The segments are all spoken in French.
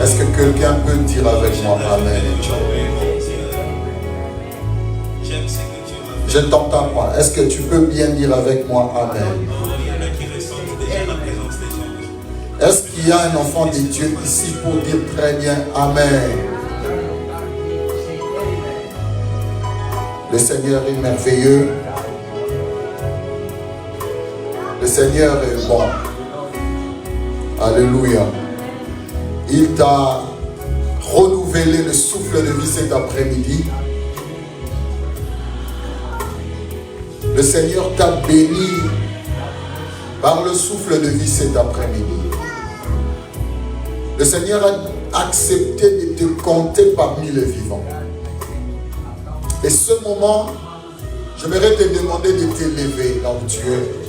Est-ce que quelqu'un peut dire avec moi Amen? Je ne t'entends pas. Est-ce que tu peux bien dire avec moi Amen? Est-ce qu'il y a un enfant de Dieu ici pour dire très bien Amen? Le Seigneur est merveilleux. Le Seigneur est bon. Alléluia. Il t'a renouvelé le souffle de vie cet après-midi. Le Seigneur t'a béni par le souffle de vie cet après-midi. Le Seigneur a accepté de te compter parmi les vivants. Et ce moment, j'aimerais te demander de t'élever là où tu es.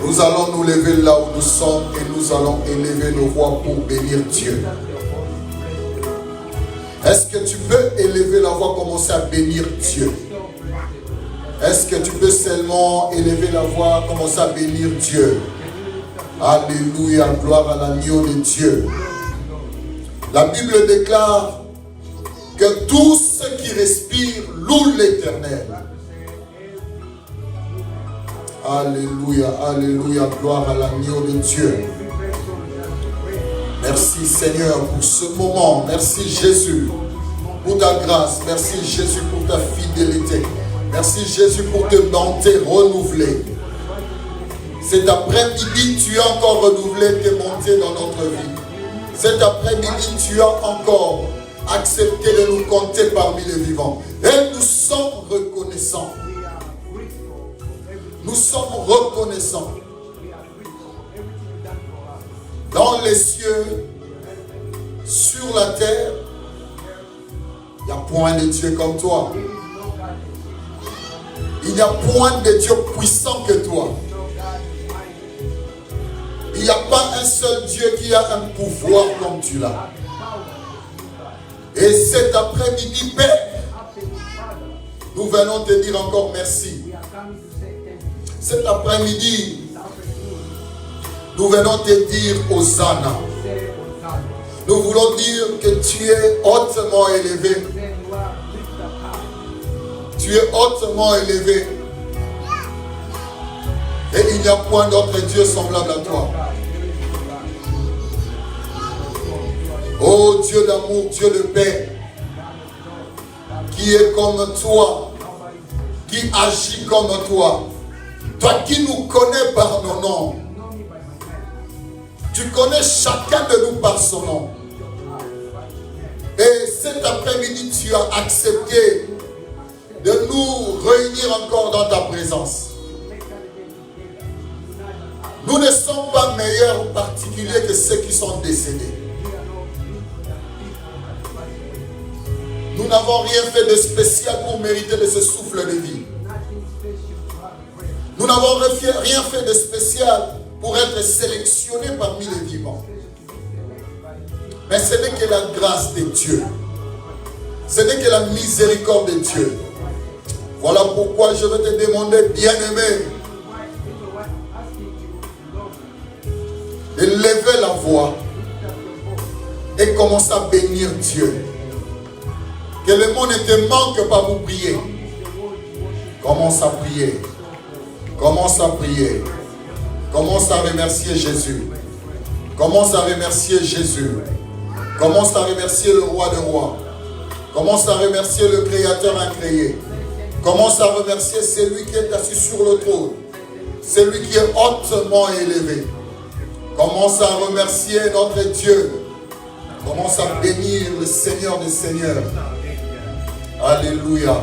Nous allons nous lever là où nous sommes et nous allons élever nos voix pour bénir Dieu. Est-ce que tu peux élever la voix, commencer à bénir Dieu? Est-ce que tu peux seulement élever la voix, commencer à bénir Dieu? Alléluia, gloire à l'agneau de Dieu. La Bible déclare que tous ceux qui respirent louent l'Éternel. Alléluia, alléluia, gloire à l'agneau de Dieu. Merci Seigneur pour ce moment. Merci Jésus pour ta grâce. Merci Jésus pour ta fidélité. Merci Jésus pour te bonté renouvelée. Cet après-midi, tu as encore renouvelé tes bontés dans notre vie. Cet après-midi, tu as encore accepté de nous compter parmi les vivants. Et nous sommes reconnaissants. Nous sommes reconnaissants. Dans les cieux, sur la terre, il n'y a point de Dieu comme toi. Il n'y a point de Dieu puissant que toi. Il n'y a pas un seul Dieu qui a un pouvoir comme tu l'as. Et cet après-midi, Père, nous venons te dire encore merci. Cet après-midi, nous venons te dire Hosanna. Nous voulons dire que tu es hautement élevé. Tu es hautement élevé. Et il n'y a point d'autre Dieu semblable à toi. Oh Dieu d'amour, Dieu de paix, qui est comme toi, qui agit comme toi. Toi qui nous connais par nos noms. Tu connais chacun de nous par son nom. Et cet après-midi, tu as accepté de nous réunir encore dans ta présence. Nous ne sommes pas meilleurs ou particuliers que ceux qui sont décédés. Nous n'avons rien fait de spécial pour mériter de ce souffle de vie. Nous n'avons rien fait de spécial pour être sélectionnés parmi les vivants. Mais ce n'est que la grâce de Dieu. Ce n'est que la miséricorde de Dieu. Voilà pourquoi je vais te demander, bien-aimé, de lever la voix et commencer à bénir Dieu. Que le mot ne te manque pas pour prier. Commence à prier. Commence à prier. Commence à remercier Jésus. Commence à remercier Jésus. Commence à remercier le roi des rois. Commence à remercier le créateur incréé. Commence à remercier celui qui est assis sur le trône. Celui qui est hautement élevé. Commence à remercier notre Dieu. Commence à bénir le Seigneur des Seigneurs. Alléluia.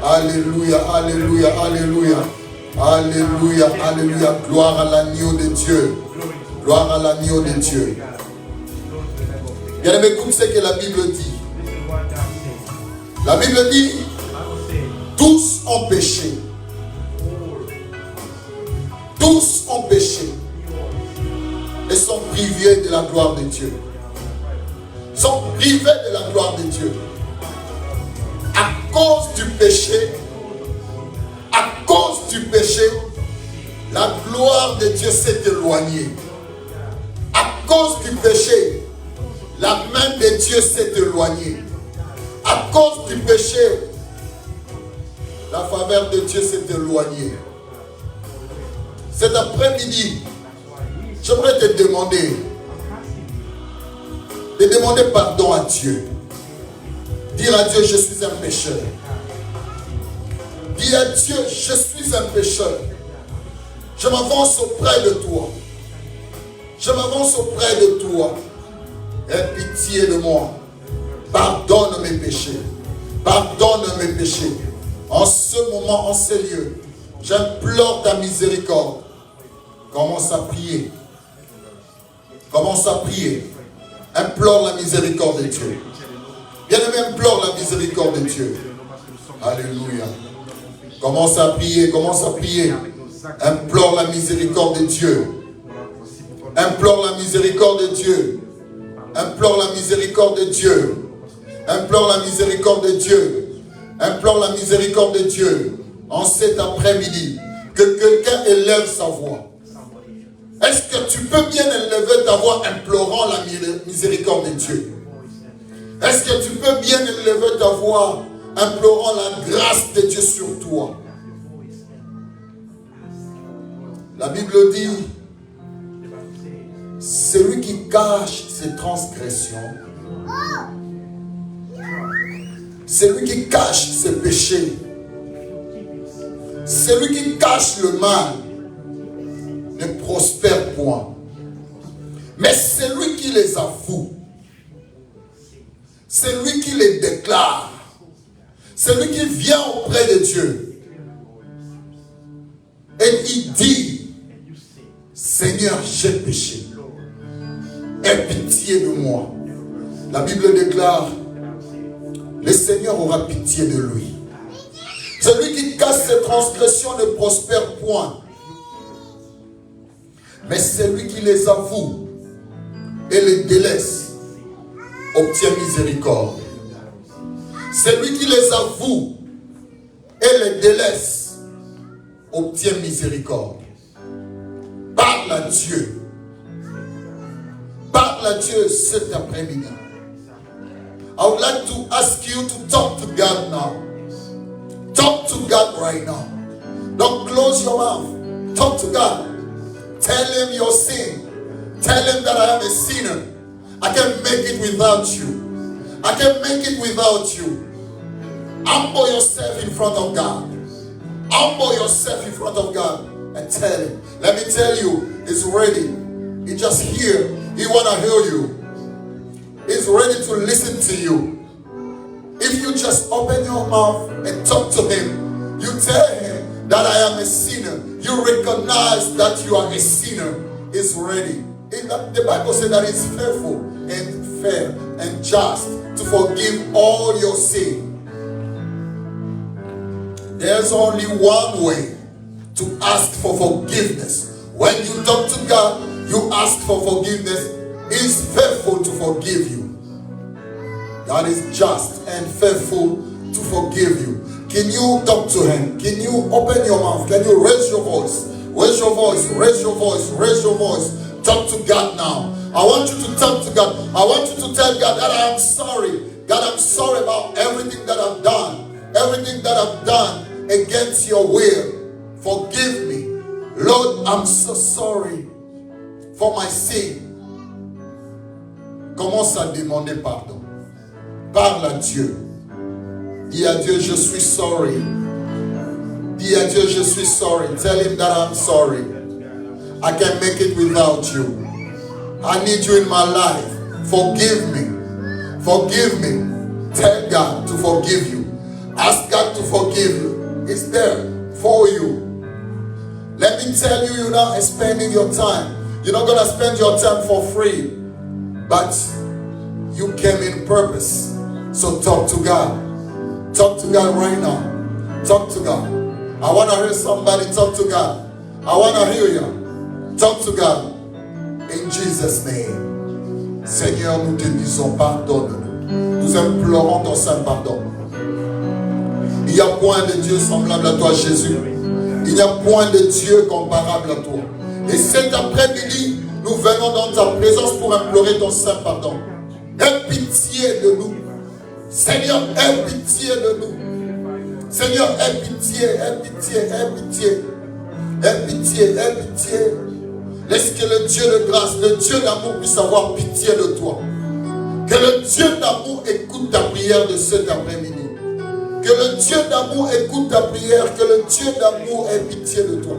Alléluia. Alléluia. Alléluia. Alléluia. Alléluia. Gloire à l'agneau de Dieu. Gloire à l'agneau de Dieu. Bien aimé, écoute ce que la Bible dit. La Bible dit, tous ont péché. Tous ont péché. Et sont privés de la gloire de Dieu. Sont privés de la gloire de Dieu. À cause du péché, la gloire de Dieu s'est éloignée. À cause du péché, la main de Dieu s'est éloignée. À cause du péché, la faveur de Dieu s'est éloignée. Cet après-midi, j'aimerais te demander de demander pardon à Dieu. Dire à Dieu, je suis un pécheur. Dire à Dieu, je suis un pécheur. Je m'avance auprès de toi. Je m'avance auprès de toi. Aie pitié de moi. Pardonne mes péchés. Pardonne mes péchés. En ce moment, en ces lieux, j'implore ta miséricorde. Commence à prier. Commence à prier. Implore la miséricorde de Dieu. Bien-aimé, implore la miséricorde de Dieu. Alléluia. Commence à prier, commence à prier. Implore la miséricorde de Dieu. Implore la miséricorde de Dieu. Implore la miséricorde de Dieu. Implore la miséricorde de Dieu. Implore la miséricorde de Dieu. En cet après-midi, que quelqu'un élève sa voix. Est-ce que tu peux bien élever ta voix implorant la miséricorde de Dieu? Est-ce que tu peux bien élever ta voix implorant la grâce de Dieu sur toi? La Bible dit, celui qui cache ses transgressions, celui qui cache ses péchés, celui qui cache le mal, ne prospère point. Mais celui qui les avoue, celui qui les déclare, celui qui vient auprès de Dieu et il dit, Seigneur, j'ai péché, aie pitié de moi. La Bible déclare, le Seigneur aura pitié de lui. Celui qui cache ses transgressions ne prospère point. Mais celui qui les avoue et les délaisse obtient miséricorde. Celui qui les avoue et les délaisse obtient miséricorde. Parle à Dieu. Parle à Dieu cet après-midi. I would like to ask you to talk to God now. Talk to God right now. Don't close your mouth. Talk to God. Tell him your sin. Tell him that I am a sinner. I can't make it without you. I can't make it without you. Humble yourself in front of God. Humble yourself in front of God and tell him. Let me tell you, he's ready. He's just here. He want to hear you. He's ready to listen to you. If you just open your mouth and talk to him, you tell him that I am a sinner. You recognize that you are a sinner. He's ready. The Bible says that he's faithful and fair and just to forgive all your sin. There's only one way to ask for forgiveness. When you talk to God, you ask for forgiveness. He's faithful to forgive you. God is just and faithful to forgive you. Can you talk to him? Can you open your mouth? Can you raise your voice? Raise your voice, raise your voice, raise your voice. Talk to God now. I want you to talk to God. I want you to tell God that I am sorry. God, I'm sorry about everything that I've done. Everything that I've done against your will. Forgive me. Lord, I'm so sorry for my sin. Commence à demander pardon. Parle à Dieu. Dis à Dieu, je suis sorry. Dis à Dieu, je suis sorry. Tell him that I'm sorry. I can't make it without you. I need you in my life. Forgive me. Forgive me. Tell God to forgive you. Ask God to forgive you. It's there for you. Let me tell you, you're not spending your time. You're not going to spend your time for free. But you came in purpose. So talk to God. Talk to God right now. Talk to God. I want to hear somebody talk to God. I want to hear you. Talk to God. In Jesus' name. Seigneur, nous te disons pardonne-nous. Nous implorons ton saint pardon. Il n'y a point de Dieu semblable à toi, Jésus. Il n'y a point de Dieu comparable à toi. Et cet après-midi, nous venons dans ta présence pour implorer ton saint pardon. Aie pitié de nous. Seigneur, aie pitié de nous. Seigneur, aie pitié, aie pitié, aie pitié. Aie pitié, aie pitié. Laisse que le Dieu de grâce, le Dieu d'amour puisse avoir pitié de toi. Que le Dieu d'amour écoute ta prière de cet après-midi. Que le Dieu d'amour écoute ta prière. Que le Dieu d'amour ait pitié de toi.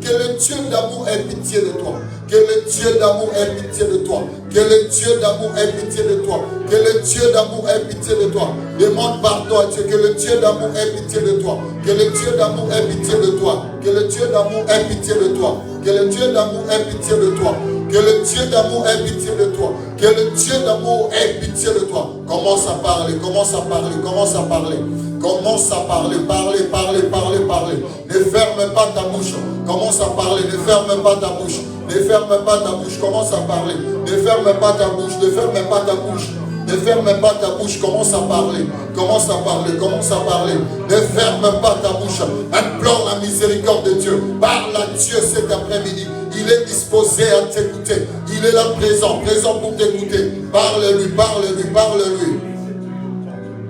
Que le Dieu d'amour ait pitié de toi. Que le Dieu d'amour ait pitié de toi. Que le Dieu d'amour ait pitié de toi. Que le Dieu d'amour ait pitié de toi. Demande pardon à Dieu. Que le Dieu d'amour ait pitié de toi. Que le Dieu d'amour ait pitié de toi. Que le Dieu d'amour ait pitié de toi. Que le Dieu d'amour ait pitié de toi. Que le Dieu d'amour ait pitié de toi. Que le Dieu d'amour ait pitié de toi. Commence à parler, commence à parler, commence à parler. Commence à parler, parler, parler, parler, parler. Ne ferme pas ta bouche. Commence à parler, ne ferme pas ta bouche. Ne ferme pas ta bouche, commence à parler. Ne ferme pas ta bouche, ne ferme pas ta bouche. Ne ferme pas ta bouche, commence à parler. Commence à parler, commence à parler. Ne ferme pas ta bouche. Implore la miséricorde de Dieu. Parle à Dieu cet après-midi. Il est disposé à t'écouter. Il est là présent, présent pour t'écouter. Parle-lui, parle-lui, parle-lui.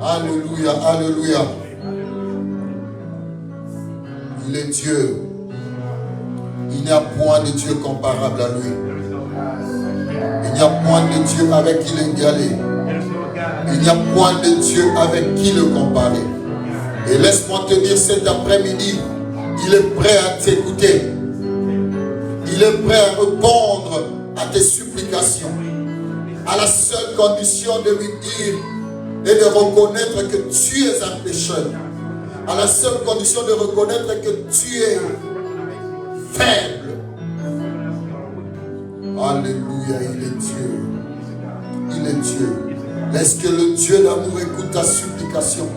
Alléluia, alléluia. Il est Dieu. Il n'y a point de Dieu comparable à lui. Il n'y a point de Dieu avec qui l'égaler. Il n'y a point de Dieu avec qui le comparer. Et laisse-moi te dire cet après-midi, il est prêt à t'écouter. Il est prêt à répondre à tes supplications. À la seule condition de lui dire et de reconnaître que tu es un pécheur. À la seule condition de reconnaître que tu es faible. Alléluia, il est Dieu. Il est Dieu. Laisse que le Dieu d'amour écoute ta supplication.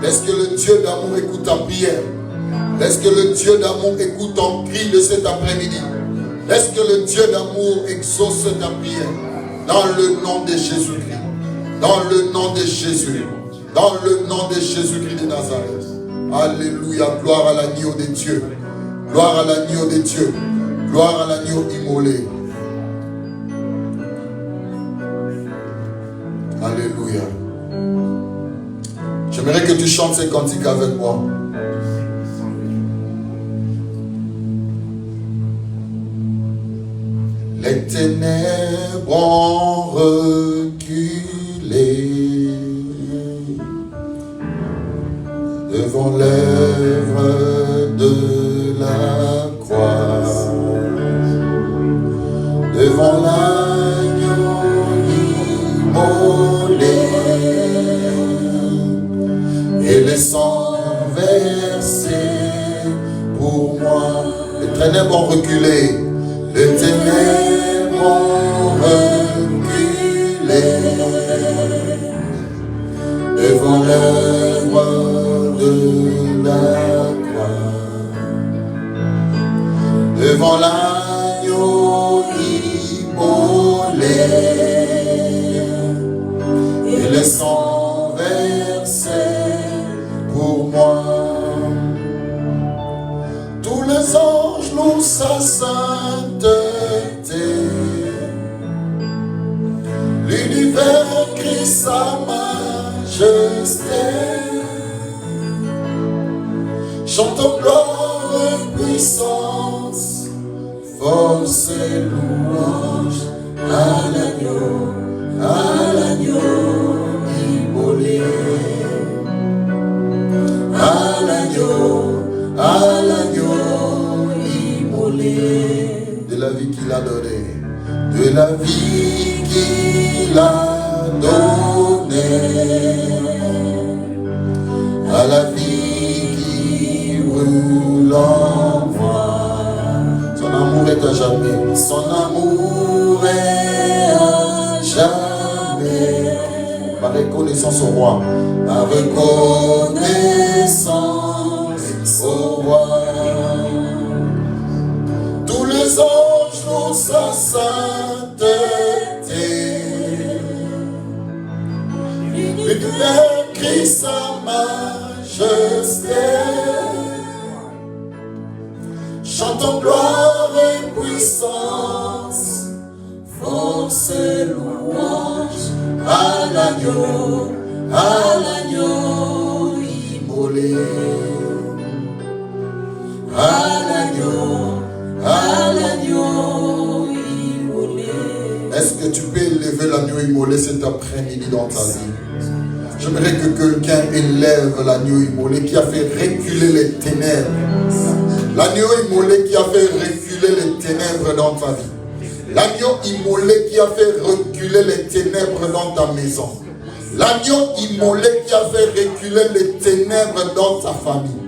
Laisse que le Dieu d'amour écoute ta prière. Laisse que le Dieu d'amour écoute ton cri de cet après-midi. Laisse que le Dieu d'amour exauce ta prière. Dans le nom de Jésus-Christ. Dans le nom de Jésus. Dans le nom de Jésus-Christ de Nazareth. Alléluia. Gloire à l'agneau de Dieu. Gloire à l'agneau de Dieu. Gloire à l'agneau immolé. Alléluia. J'aimerais que tu chantes ces cantiques avec moi. Les ténèbres ont reculé devant l'œuvre de la croix, devant l'agneau immolé et les sangs versés pour moi. Les ténèbres ont reculé. Les ténèbres ont reculé devant l'œuvre de la croix, devant l'agneau immolé et les sangs versés pour moi. Tous les anges louent sa sainteté, l'univers crie sa majesté, chantons gloire et puissance, force et louange à l'agneau immolé, à l'agneau immolé, de la vie qu'il a donnée, de la vie qu'il a donnée, à la vie qui roule en moi. Son amour est à jamais, son amour est à jamais. Ma reconnaissance au roi, ma reconnaissance au roi. Tous les anges louent sa sainteté, l'univers crie sa majesté, chantons gloire et puissance, à l'agneau immolé. À l'agneau immolé. Est-ce que tu peux élever l'agneau immolé cet après-midi dans ta vie? J'aimerais que quelqu'un élève l'agneau immolé qui a fait reculer les ténèbres. L'agneau immolé qui a fait reculer les ténèbres dans ta vie. L'agneau immolé qui a fait reculer les ténèbres dans ta maison. L'agneau immolé qui a fait reculer les ténèbres dans ta famille.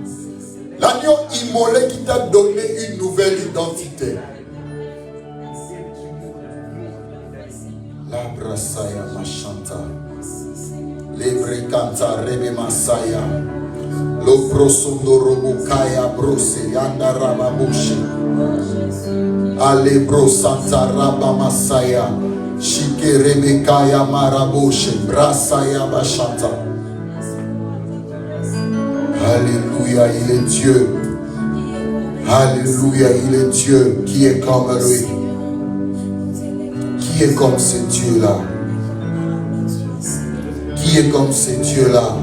L'agneau immolé qui t'a donné une nouvelle identité. La brasaya machanta. Lebre canta rebe masaya. Lo prosondo robukaya brose yanda rababushi. Ale bro santa raba masaya. Shike rebekaya maraboshe. Brasaya bachanta. Alléluia, il est Dieu. Alléluia, il est Dieu qui est comme lui. Qui est comme ce Dieu-là? Qui est comme ce Dieu-là?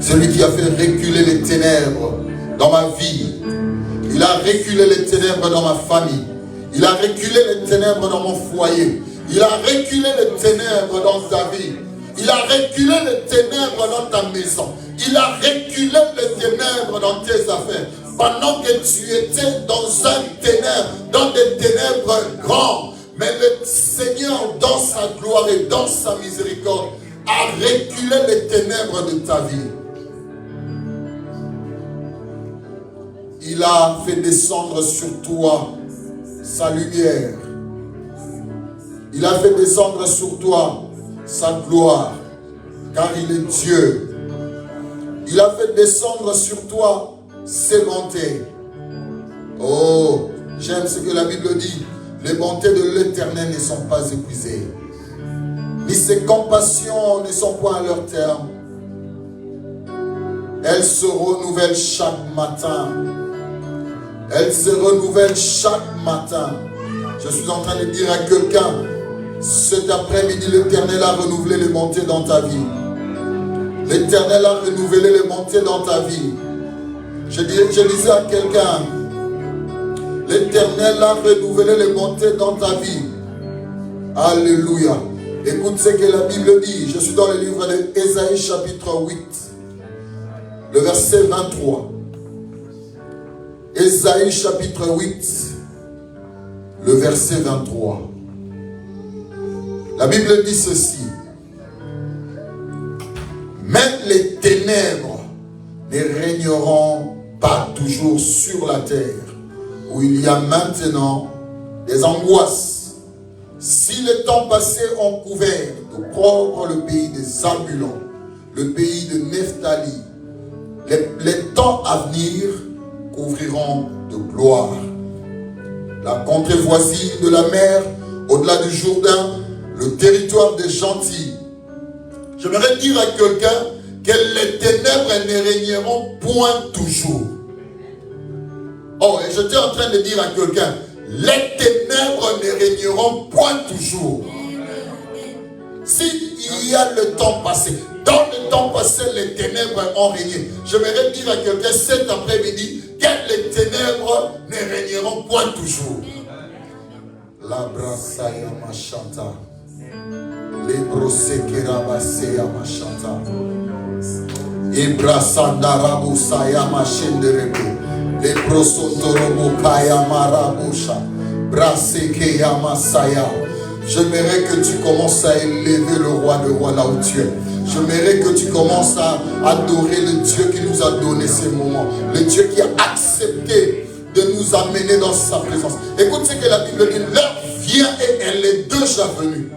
Celui qui a fait reculer les ténèbres dans ma vie. Il a reculé les ténèbres dans ma famille. Il a reculé les ténèbres dans mon foyer. Il a reculé les ténèbres dans ta vie. Il a reculé les ténèbres dans ta maison. Il a reculé les ténèbres dans tes affaires. Pendant que tu étais dans un ténèbre, dans des ténèbres grands. Mais le Seigneur, dans sa gloire et dans sa miséricorde, a reculé les ténèbres de ta vie. Il a fait descendre sur toi sa lumière. Il a fait descendre sur toi sa gloire, car il est Dieu. Il a fait descendre sur toi ses bontés. Oh, j'aime ce que la Bible dit. Les bontés de l'Éternel ne sont pas épuisées, ni ses compassions ne sont point à leur terme. Elles se renouvellent chaque matin. Elles se renouvellent chaque matin. Je suis en train de dire à quelqu'un, cet après-midi, l'Éternel a renouvelé les bontés dans ta vie. L'Éternel a renouvelé les bontés dans ta vie. Je disais à quelqu'un, l'Éternel a renouvelé les bontés dans ta vie. Alléluia. Écoute ce que la Bible dit. Je suis dans le livre d'Ésaïe chapitre 8. Le verset 23. Ésaïe chapitre 8. Le verset 23. La Bible dit ceci. Même les ténèbres ne régneront pas toujours sur la terre, où il y a maintenant des angoisses. Si les temps passés ont couvert d'opprobre le pays des Zabulons, le pays de Nephtali, les temps à venir couvriront de gloire. La contrée voisine de la mer, au-delà du Jourdain, le territoire des gentils. J'aimerais dire à quelqu'un que les ténèbres ne régneront point toujours. Oh, et j'étais en train de dire à quelqu'un, les ténèbres ne régneront point toujours. S'il y a le temps passé, dans le temps passé, les ténèbres ont régné. J'aimerais dire à quelqu'un cet après-midi que les ténèbres ne régneront point toujours. La brasaya machanta. Les brosekera basaya machanta. Ibrasanda rabusaya machenderebe. Les brosotorobo marabusha. Brasekeya masaya. J'aimerais que tu commences à élever le roi de rois là où tu es. J'aimerais que tu commences à adorer le Dieu qui nous a donné ces moments. Le Dieu qui a accepté de nous amener dans sa présence. Écoute ce que la Bible dit. L'heure vient et elle est déjà venue.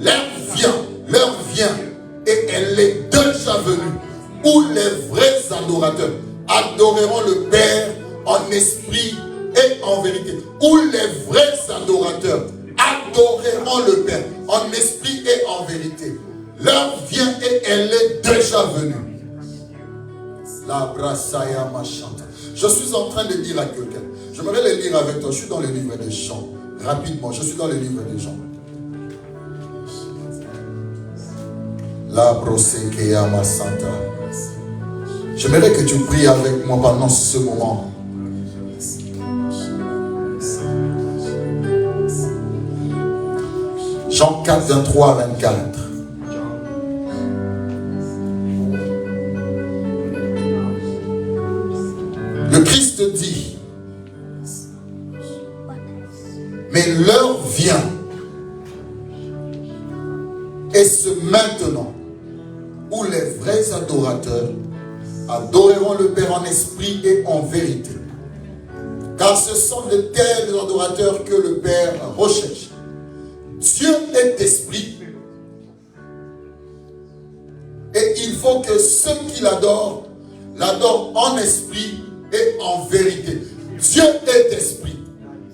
L'heure vient et elle est déjà venue. Où les vrais adorateurs adoreront le Père en esprit et en vérité. Où les vrais adorateurs adoreront le Père en esprit et en vérité. L'heure vient et elle est déjà venue. La brasaya machanta. Je suis en train de dire à quelqu'un. J'aimerais le lire avec toi. Je suis dans le livre des Jean. Rapidement, je suis dans le livre des Jean. La brosekeya ma santa. J'aimerais que tu pries avec moi pendant ce moment. Jean 4, 23 à 24. Le Christ dit, mais l'heure vient, et ce maintenant, où les vrais adorateurs adoreront le Père en esprit et en vérité. Car ce sont de tels adorateurs que le Père recherche. Dieu est esprit. Et il faut que ceux qui l'adorent en esprit et en vérité. Dieu est esprit.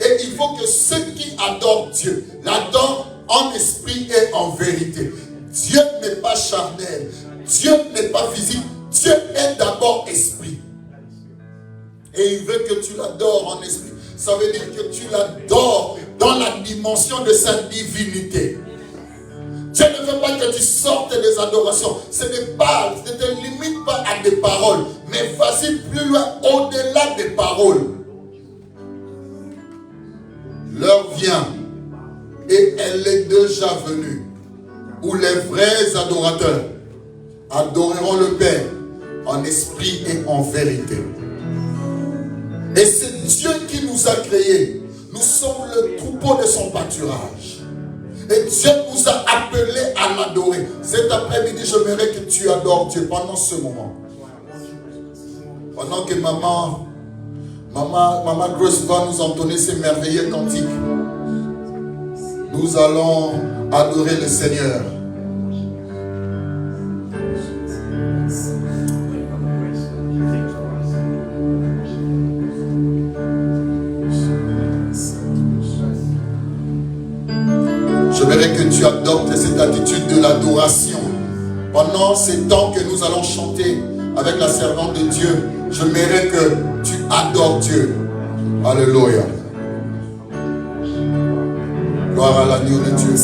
Et il faut que ceux qui adorent Dieu l'adorent en esprit et en vérité. Dieu n'est pas charnel. Dieu n'est pas physique. Dieu est d'abord esprit. Et il veut que tu l'adores en esprit. Ça veut dire que tu l'adores dans la dimension de sa divinité. Dieu ne veut pas que tu sortes des adorations. Ce ne te limite pas à des paroles. Mais vas-y plus loin, au-delà des paroles. L'heure vient, et elle est déjà venue, où les vrais adorateurs adoreront le Père en esprit et en vérité. Et c'est Dieu qui nous a créés. Nous sommes le troupeau de son pâturage. Et Dieu nous a appelés à l'adorer. Cet après-midi, j'aimerais que tu adores Dieu pendant ce moment. Pendant que Maman Grace va nous entonner ces merveilleux cantiques, nous allons adorer le Seigneur. J'aimerais que tu adoptes cette attitude de l'adoration. Pendant ces temps que nous allons chanter avec la servante de Dieu, j'aimerais que tu adores Dieu. Alléluia. Gloire à l'agneau de Dieu.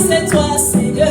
C'est toi, Seigneur.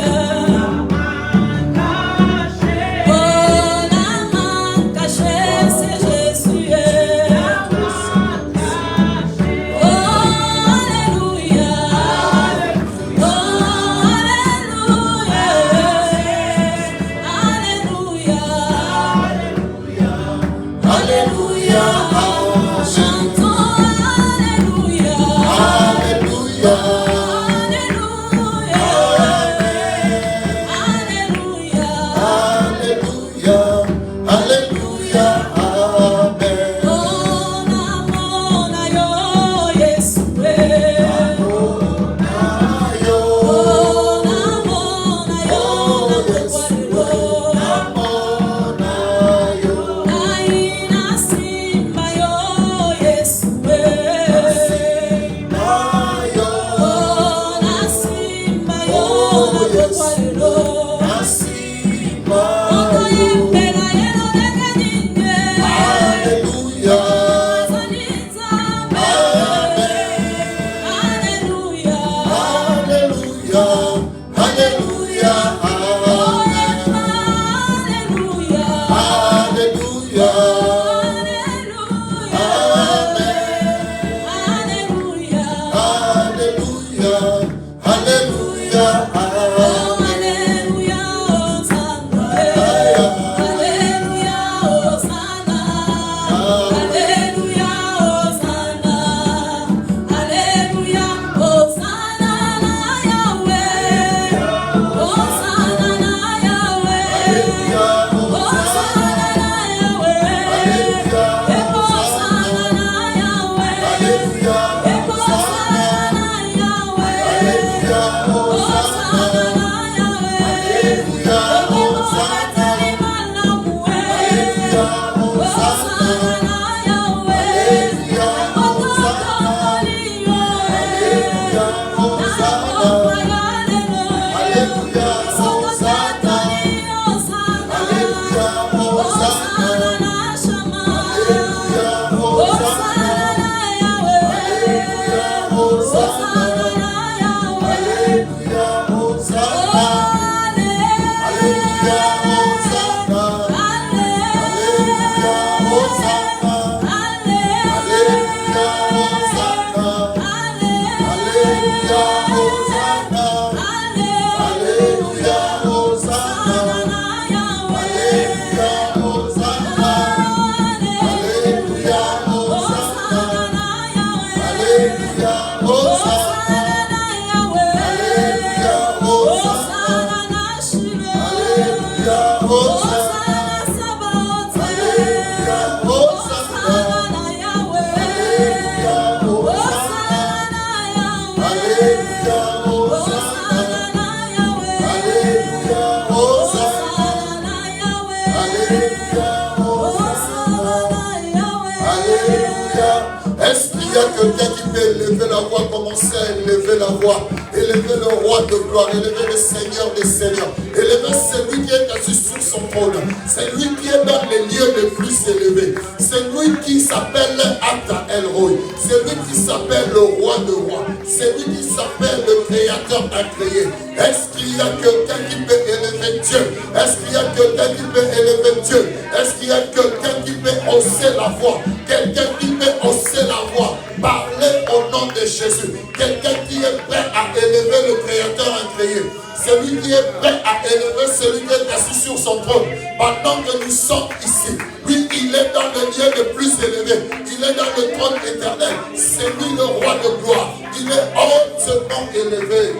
Quelqu'un qui peut élever la voix, commencer à élever la voix, élever le roi de gloire, élever le Seigneur des Seigneurs, élever celui qui est assis sur son trône, c'est lui qui est dans les lieux les plus élevés, c'est lui qui s'appelle Ata El-Roi, c'est lui qui s'appelle le roi de rois, c'est lui qui s'appelle le créateur incréé. Est-ce qu'il y a quelqu'un qui peut élever Dieu? Est-ce qu'il y a quelqu'un qui peut élever Dieu? Est-ce qu'il y a quelqu'un qui peut hausser la voix? Quelqu'un qui peut hausser la voix? Parler au nom de Jésus. Quelqu'un qui est prêt à élever le créateur incréé. Celui qui est prêt à élever celui qui est assis sur son trône. Pendant que nous sommes ici, lui, il est dans le lieu le plus élevé. Il est dans le trône éternel. C'est lui le roi de gloire. Il est hautement élevé.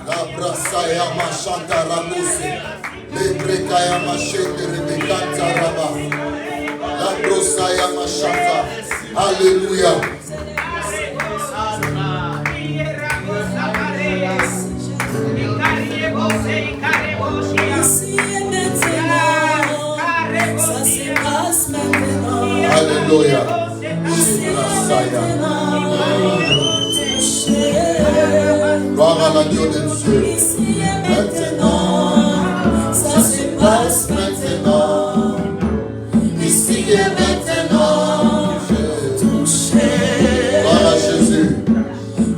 La brasaya machanta ramose. Le brekaya machete rebekanta raba. La brosaya machanta. Alléluia. Alléluia. Gloire à l'agneau de Dieu. Maintenant, ça se passe maintenant. Ici et maintenant. Gloire à Jésus.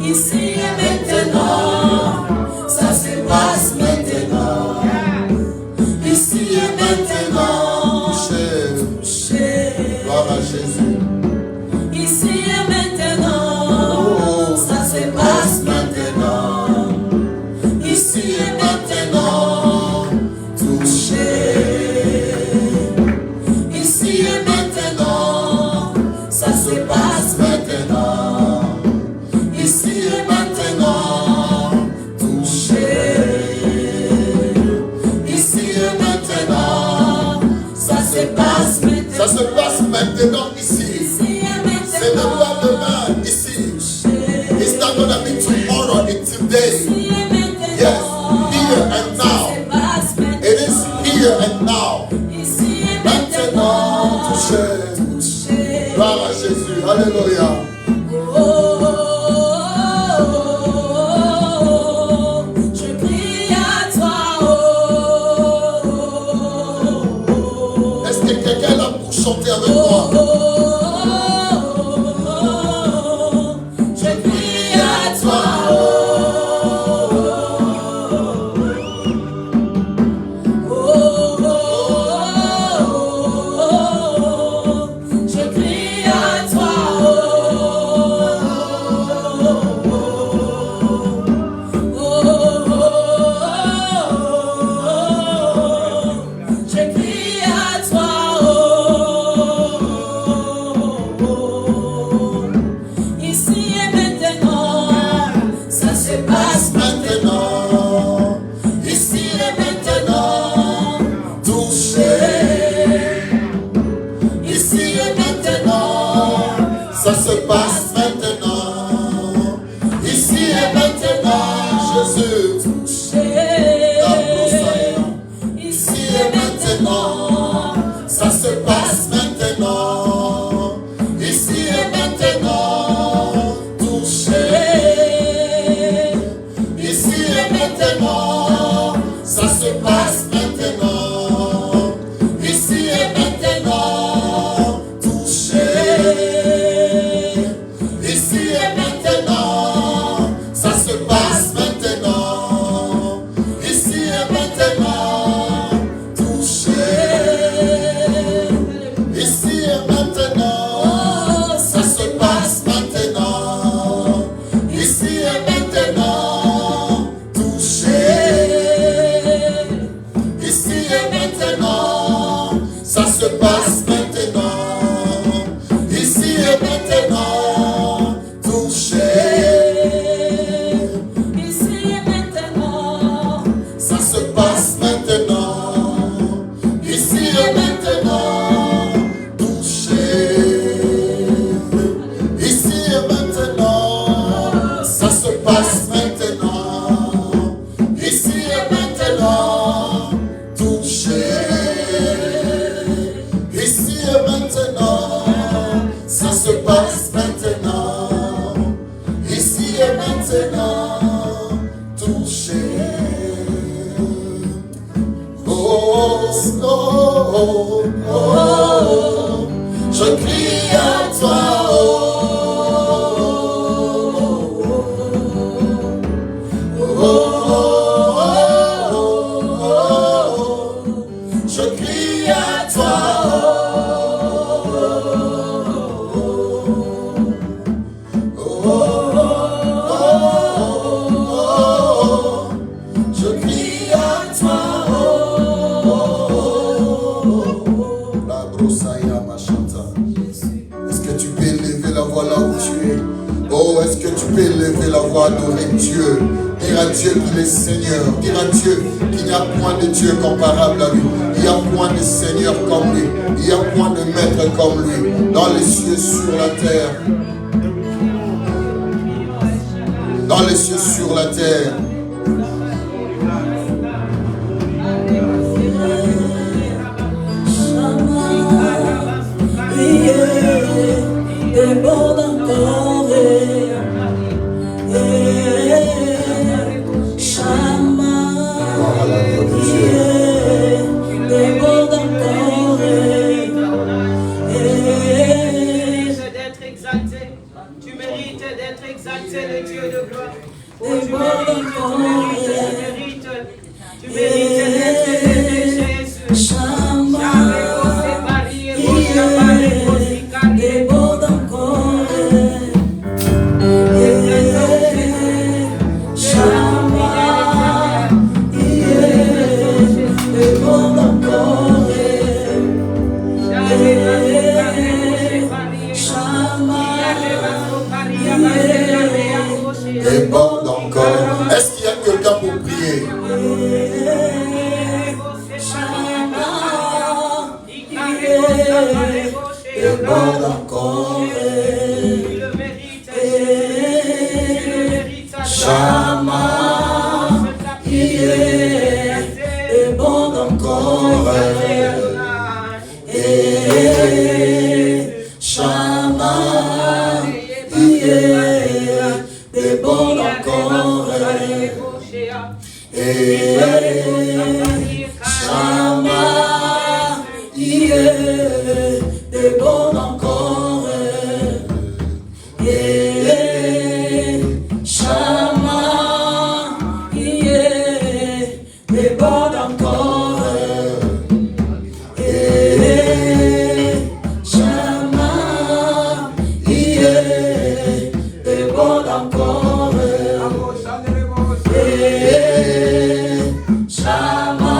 Ici et maintenant, ça se passe maintenant. Ici et maintenant, gloire à Jésus. Ici et maintenant, ça se passe maintenant. Ici et maintenant, touché. Ici et maintenant, ça se passe maintenant. Ici et maintenant, touché. Ici et maintenant, ça se passe maintenant. Ça se passe maintenant ici. C'est le lendemain ici. It's not gonna be tomorrow, it's today. Yes, here and now. It is here and now. Maintenant, touché. Gloire à Jésus. Alléluia. Je crie à toi. Est-ce que quelqu'un est là pour chanter avec moi? Je crie à toi. Je crie à toi. Je crie à toi. Ici et maintenant, ça se passe Maintenant, ici et maintenant, touché. ici et maintenant, Ça se passe maintenant. Ici et maintenant, Jésus. La broussaille. ici et maintenant, Ça se passe maintenant. Ici et maintenant, touché. Ici et maintenant, ça se passe maintenant. Ici et maintenant, touché. Ici et maintenant, ça se passe maintenant. Ici et maintenant, touché. et maintenant, toucher. Ici et maintenant, ça se passe maintenant. Ici et maintenant, toucher. Ici et maintenant, ça se passe maintenant. Ici et maintenant, toucher. Oh, oh, oh, oh, je crie à toi, oh, oh, oh, oh, je crie à toi, je crie à toi. La brossaya machanta. Est-ce que tu peux élever la voix là où tu es? Oh, est-ce que tu peux élever la voix, adorer Dieu? Dire à Dieu qu'il est Seigneur. Dire à Dieu qu'il n'y a point de Dieu comparable à lui. Il n'y a point de Seigneur comme lui. Il n'y a point de maître comme lui. Dans les cieux, sur la terre. Dans les cieux, sur la terre. Déborde encore, Chama, déborde encore, d'être exalté. Tu mérites d'être exalté, le Dieu de gloire. déborde encore, Tu mérites d'être élevé, Jésus. Chama, déborde encore, Chama, déborde encore, Déborde encore. Est-ce qu'il y a quelqu'un pour prier? Déborde encore. Chama, déborde encore. Chama, déborde encore. Chama, déborde encore. Chama, déborde encore. Chama, déborde encore. Chama,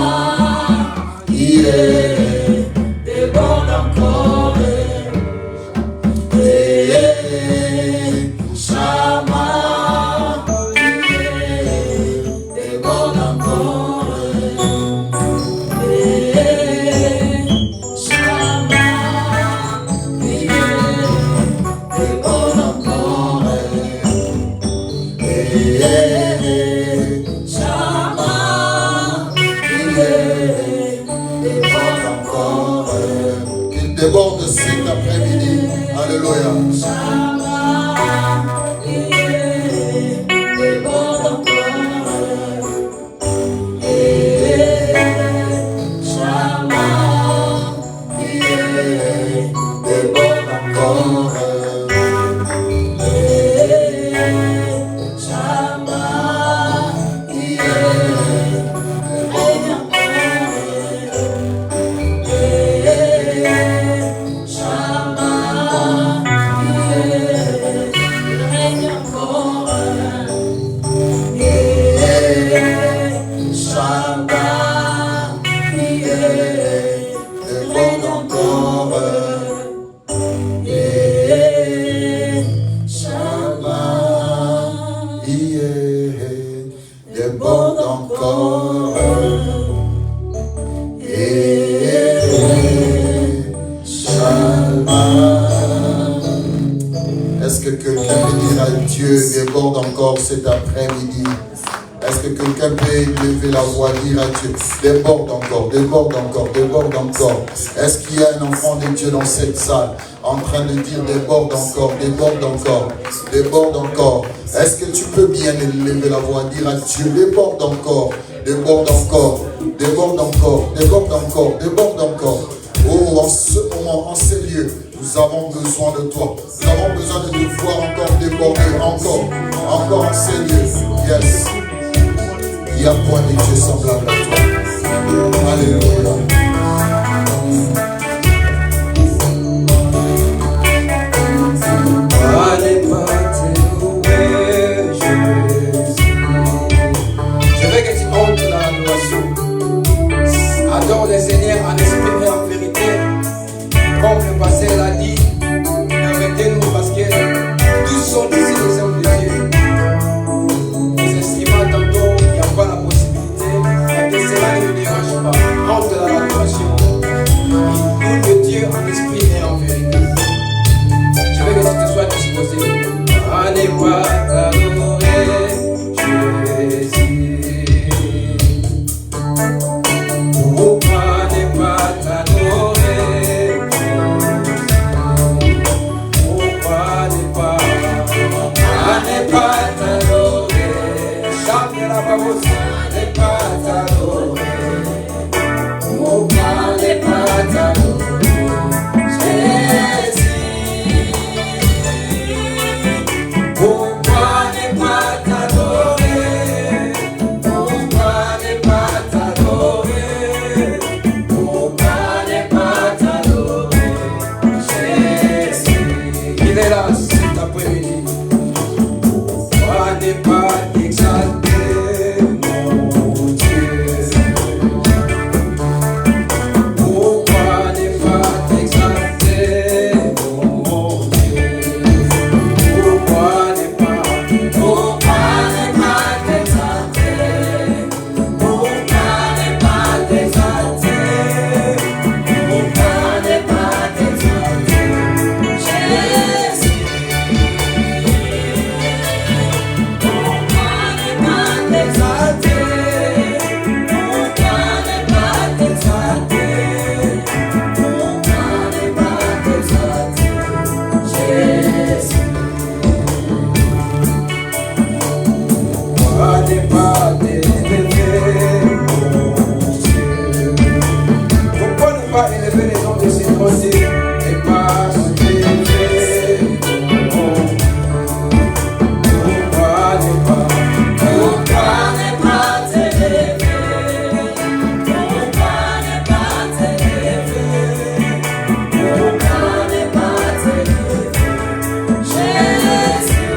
déborde encore. Chama, déborde encore. Chama, déborde encore. Chama, déborde encore. Qu'il déborde cet après-midi. Alléluia. Chama, déborde encore. Chama, déborde encore. Chama, Chama, Dieu déborde encore cet après-midi. Est-ce que quelqu'un peut lever la voix, dire à Dieu, déborde encore, déborde encore, déborde encore. Est-ce qu'il y a un enfant de Dieu dans cette salle en train de dire déborde encore, déborde encore, déborde encore. Est-ce que tu peux bien lever la voix, dire à Dieu, déborde encore, déborde encore, déborde encore, déborde encore, déborde encore. Oh, en ce moment, en ces lieux, nous avons besoin de toi. Nous avons besoin de te voir encore déborder, encore en ces lieux. Yes. Il y a point de Dieu semblable à toi. Alléluia. Je veux que tu entres dans l'adoration. Adore le Seigneur en esprit et en vérité. Comme le passé l'a dit, permettez-nous parce que tous sont ici les hommes de Dieu. Les instruments tantôt, il n'y a pas la possibilité, mais que cela ne nous dérange pas. Entre dans l'adoration. Il loue le Dieu en esprit et en vérité. Je veux que tu te sois disposé. Allez pas t'adorer, Jésus. Pourquoi ne pas t'adorer, pourquoi ne pas t'adorer, chante la parole, ne pas t'adorer, pourquoi ne pas t'adorer, Jésus. Pourquoi ne pas t'adorer? Pourquoi ne pas t'adorer? Pourquoi ne pas t'adorer? Jésus, il est là cet après-midi. Pourquoi ne pas t'exalter, mon Dieu? Pourquoi ne pas t'exalter, mon Dieu? Pourquoi ne pas t'exalter? Pourquoi ne pas t'exalter? Pourquoi ne pas t'exalter? Jésus. Pourquoi ne pas t'exalter? Pourquoi ne pas t'exalter? Pourquoi ne pas t'exalter? Jésus. Pourquoi ne pas t'élever, mon Dieu? Pourquoi ne pas élever les noms de ces côtés et pas t'élever, mon Dieu? Pourquoi ne pas t'élever? Pourquoi ne pas t'élever? Pourquoi ne pas t'élever? Jésus.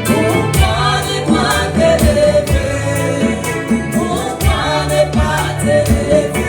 Pourquoi ne pas t'élever? Pourquoi ne pas t'élever?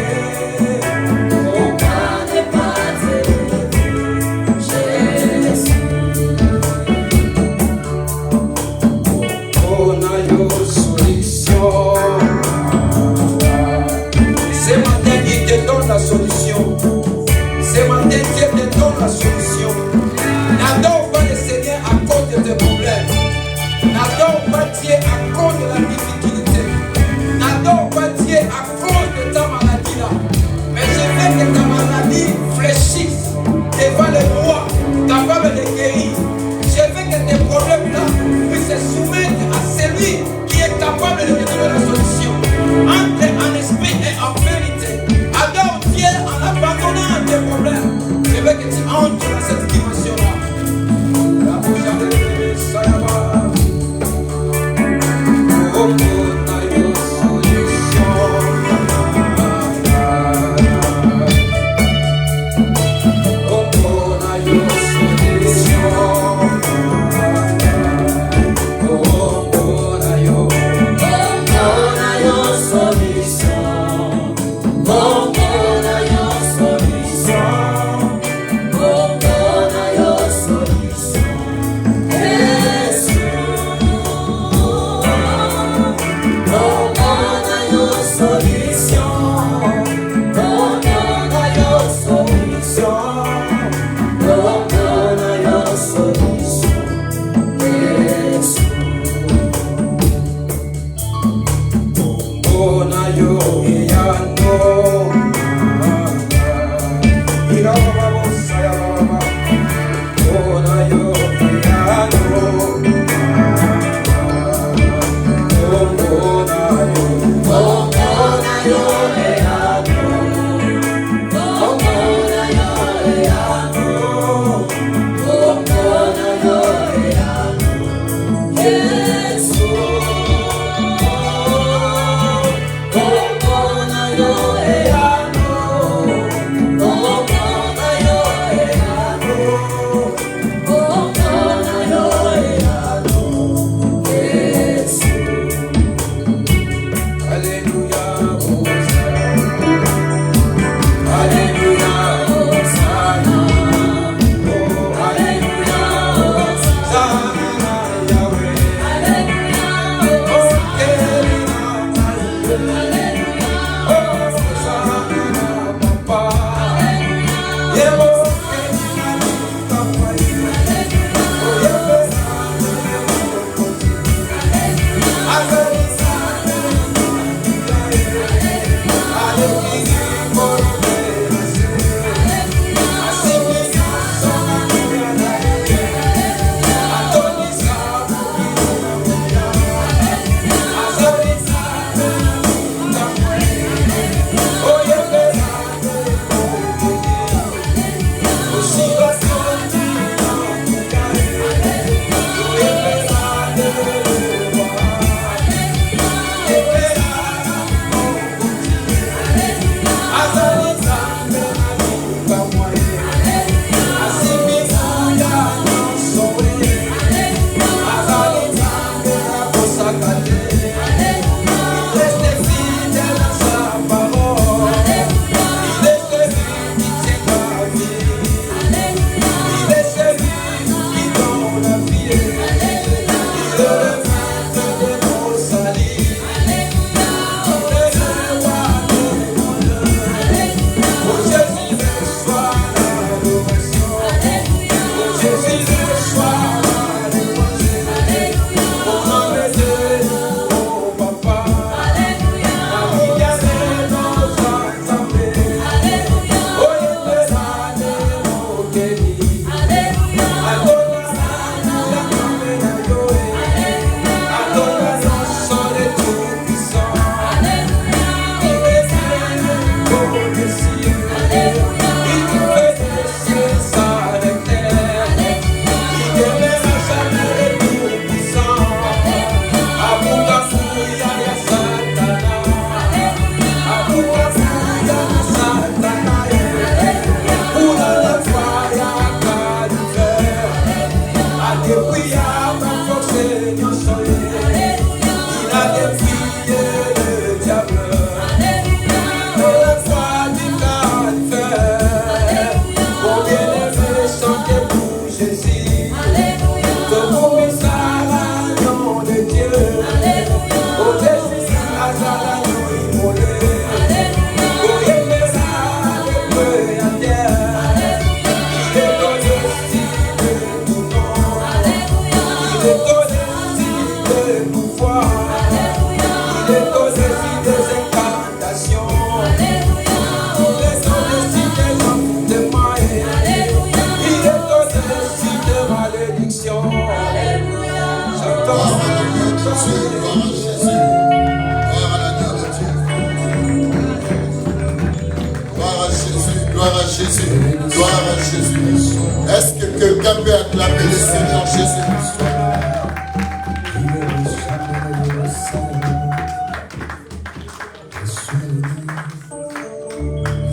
Est-ce que quelqu'un peut acclamer le Seigneur Jésus?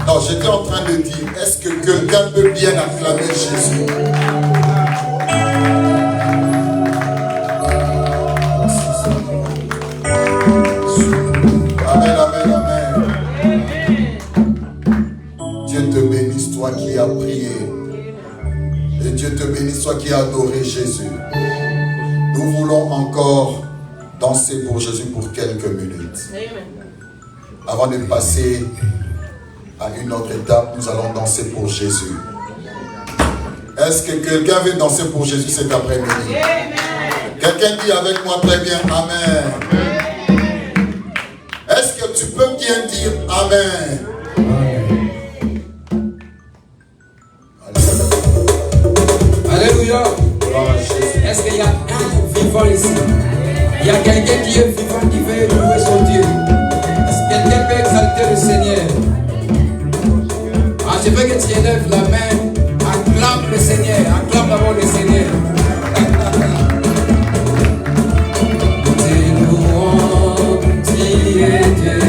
Non, j'étais en train de dire, est-ce que quelqu'un peut bien acclamer Jésus? Amen, amen, amen. Dieu te bénisse, toi qui as prié. Et Dieu te bénisse, toi qui as adoré Jésus. Nous voulons encore danser pour Jésus pour quelques minutes. Avant de passer à une autre étape, nous allons danser pour Jésus. Est-ce que quelqu'un veut danser pour Jésus cet après-midi? Quelqu'un dit avec moi très bien Amen. Est-ce que tu peux bien dire Amen. Alléluia. Est-ce qu'il y a un vivant ici? Il y a quelqu'un qui est vivant qui veut louer son Dieu. Est-ce que quelqu'un peut exalter le Seigneur? Ah, je veux que tu élèves la main. Acclame le Seigneur. Acclame d'abord le Seigneur. T'es louant, tu es Dieu,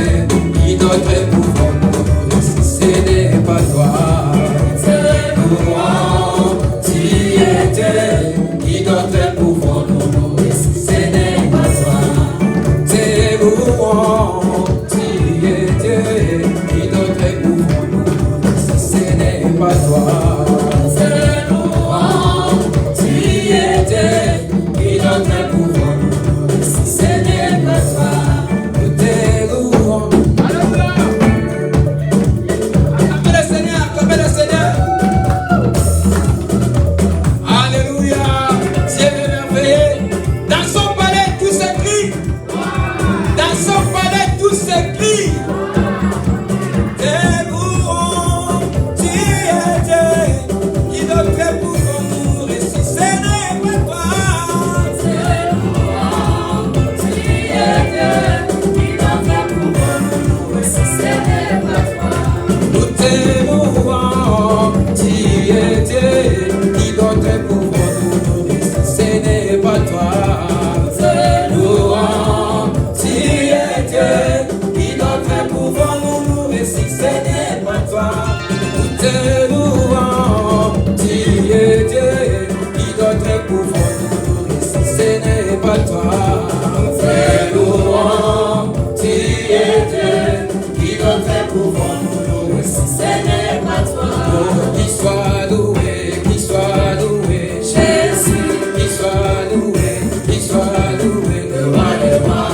qui d'autre pouvoir nous, si ce n'est pas toi. T'es louant, tu es Dieu, qui d'autre pouvoir nous, si ce n'est pas toi. T'es louant, tu es Dieu, qui d'autre pouvoir nous, si ce n'est pas toi. T'es louant, tu es Dieu, qui d'autre pouvoir nous, si ce n'est pas toi. T'es louant. Acclamez le Seigneur, acclamez le Seigneur. Alléluia. Dieu est merveilleux. Dans son palais, tout s'écrit. Dans son palais, tout s'écrit. T'es louant, tu es Dieu, qui d'autre pouvoir nous, si ce n'est pas toi. T'es louant, tu es Dieu, qui d'autre pouvoir nous, si ce n'est pas toi. Nous t'es louant, tu es Dieu, qui d'autre pouvoir nous, si ce n'est pas toi. T'es louant, tu es Dieu, qui d'autre pouvoir nous, si ce n'est pas toi. Nous t'es louant, tu es Dieu, qui d'autre pouvoir nous, si ce n'est pas toi. T'es louant, tu es Dieu, qui d'autre pouvoir nous, si ce n'est pas toi. Oh, qu'il soit loué, Jésus, qu'il soit loué, le roi des rois.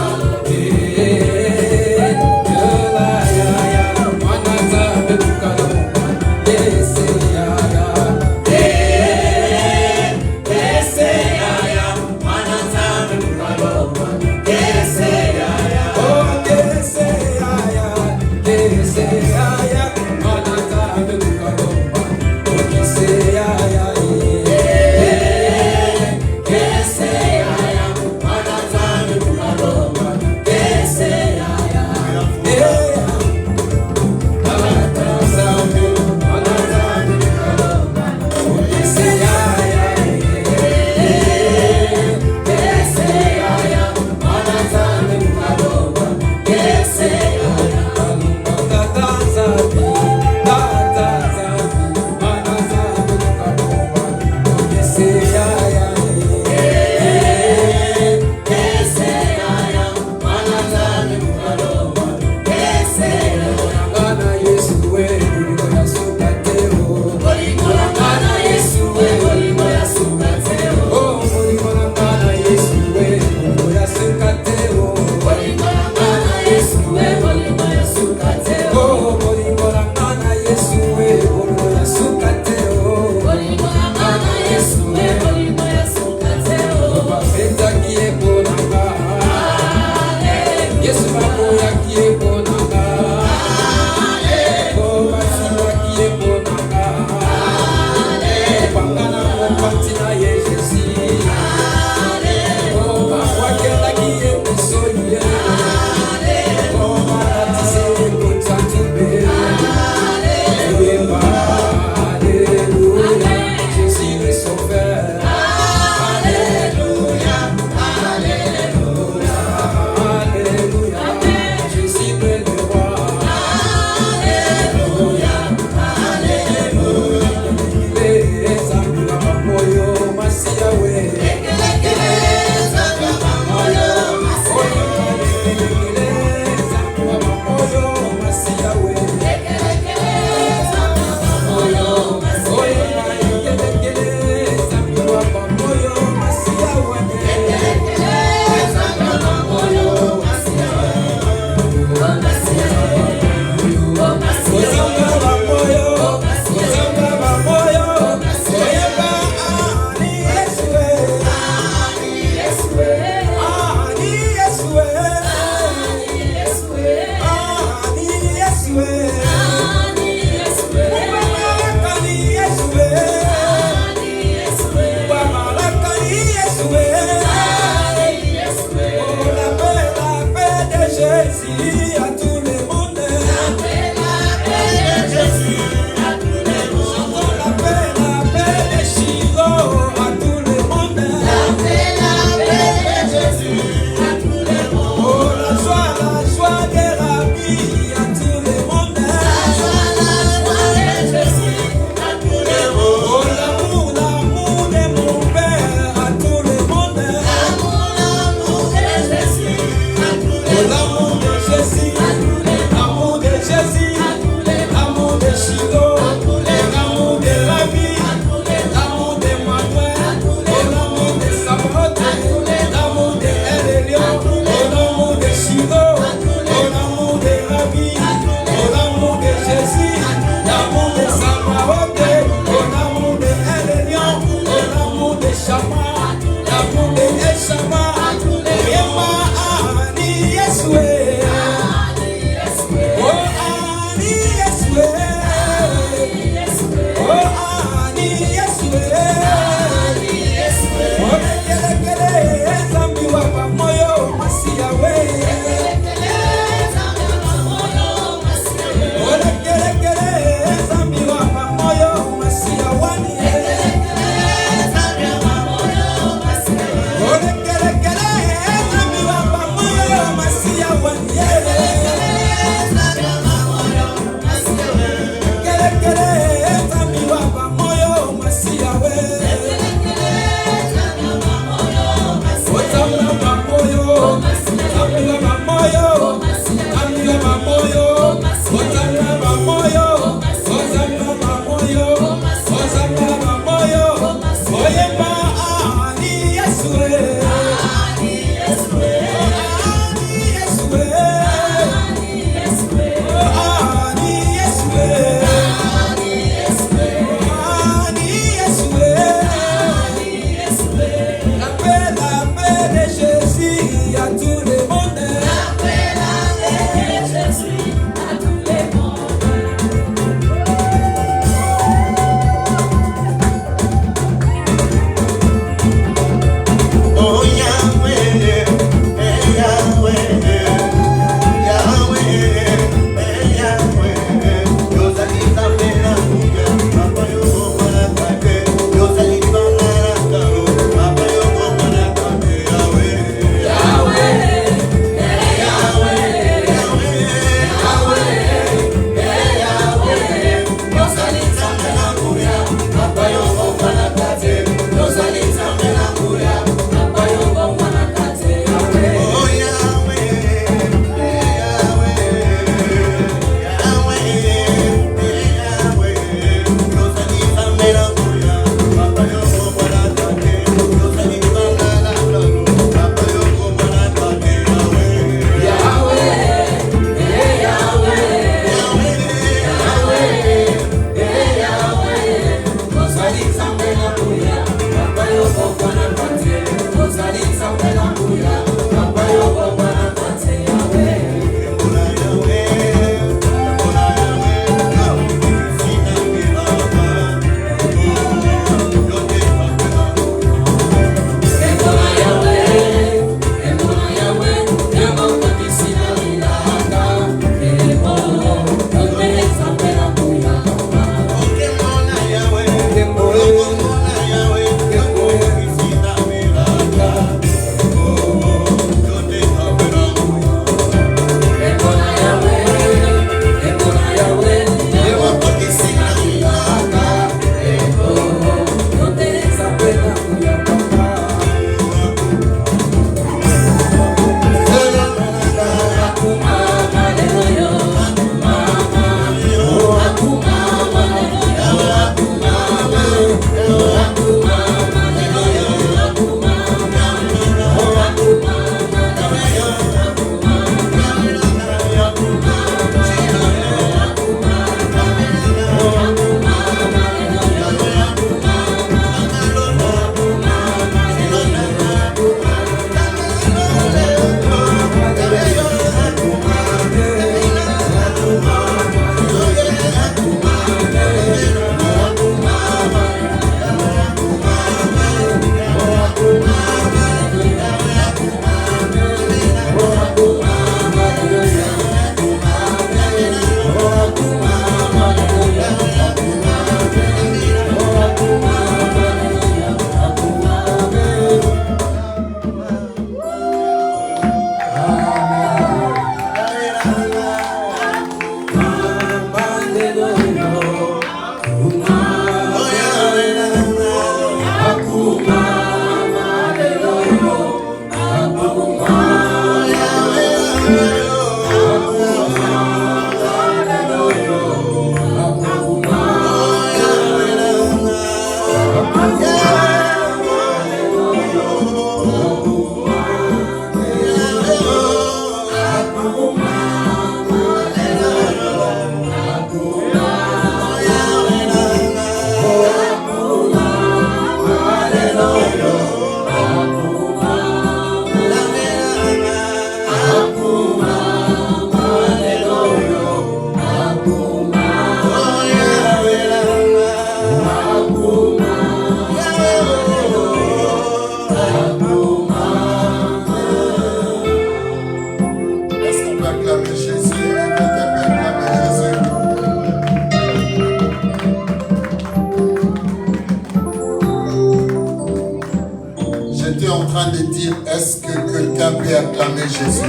Est-ce que quelqu'un peut acclamer Jésus?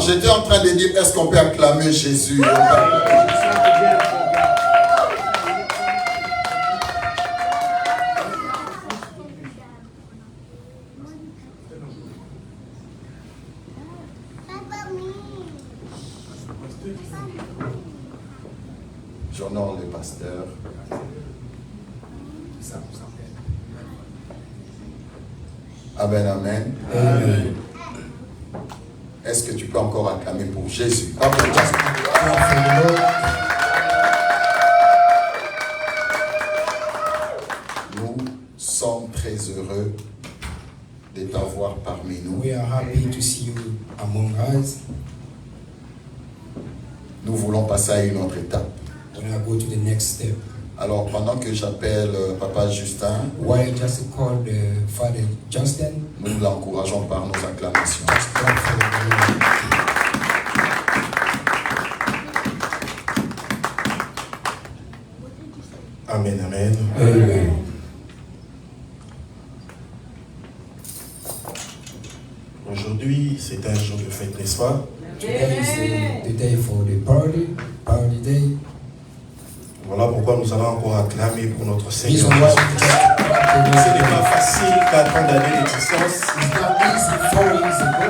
j'étais en train de dire, est-ce qu'on peut acclamer Jésus? J'honore les pasteurs. Amen, amen. Amen. Est-ce que tu peux encore acclamer pour Jésus? Nous sommes très heureux de t'avoir parmi nous. We are happy to see you among us. Nous voulons passer à une autre étape. We're going to go to the next step. Alors, pendant que j'appelle Papa Justin, Why I just called Father Justin? nous l'encourageons par nos acclamations. Let's clap for the Lord. Amen, amen. Amen. Aujourd'hui, c'est un jour de fête, n'est-ce pas? Today is the day for the party day. Voilà pourquoi nous allons encore acclamer pour notre Reason Seigneur. why we Ce just clap the n'est Lord. pas facile, 4 ans d'année d'existence. It's not easy 4 years ago.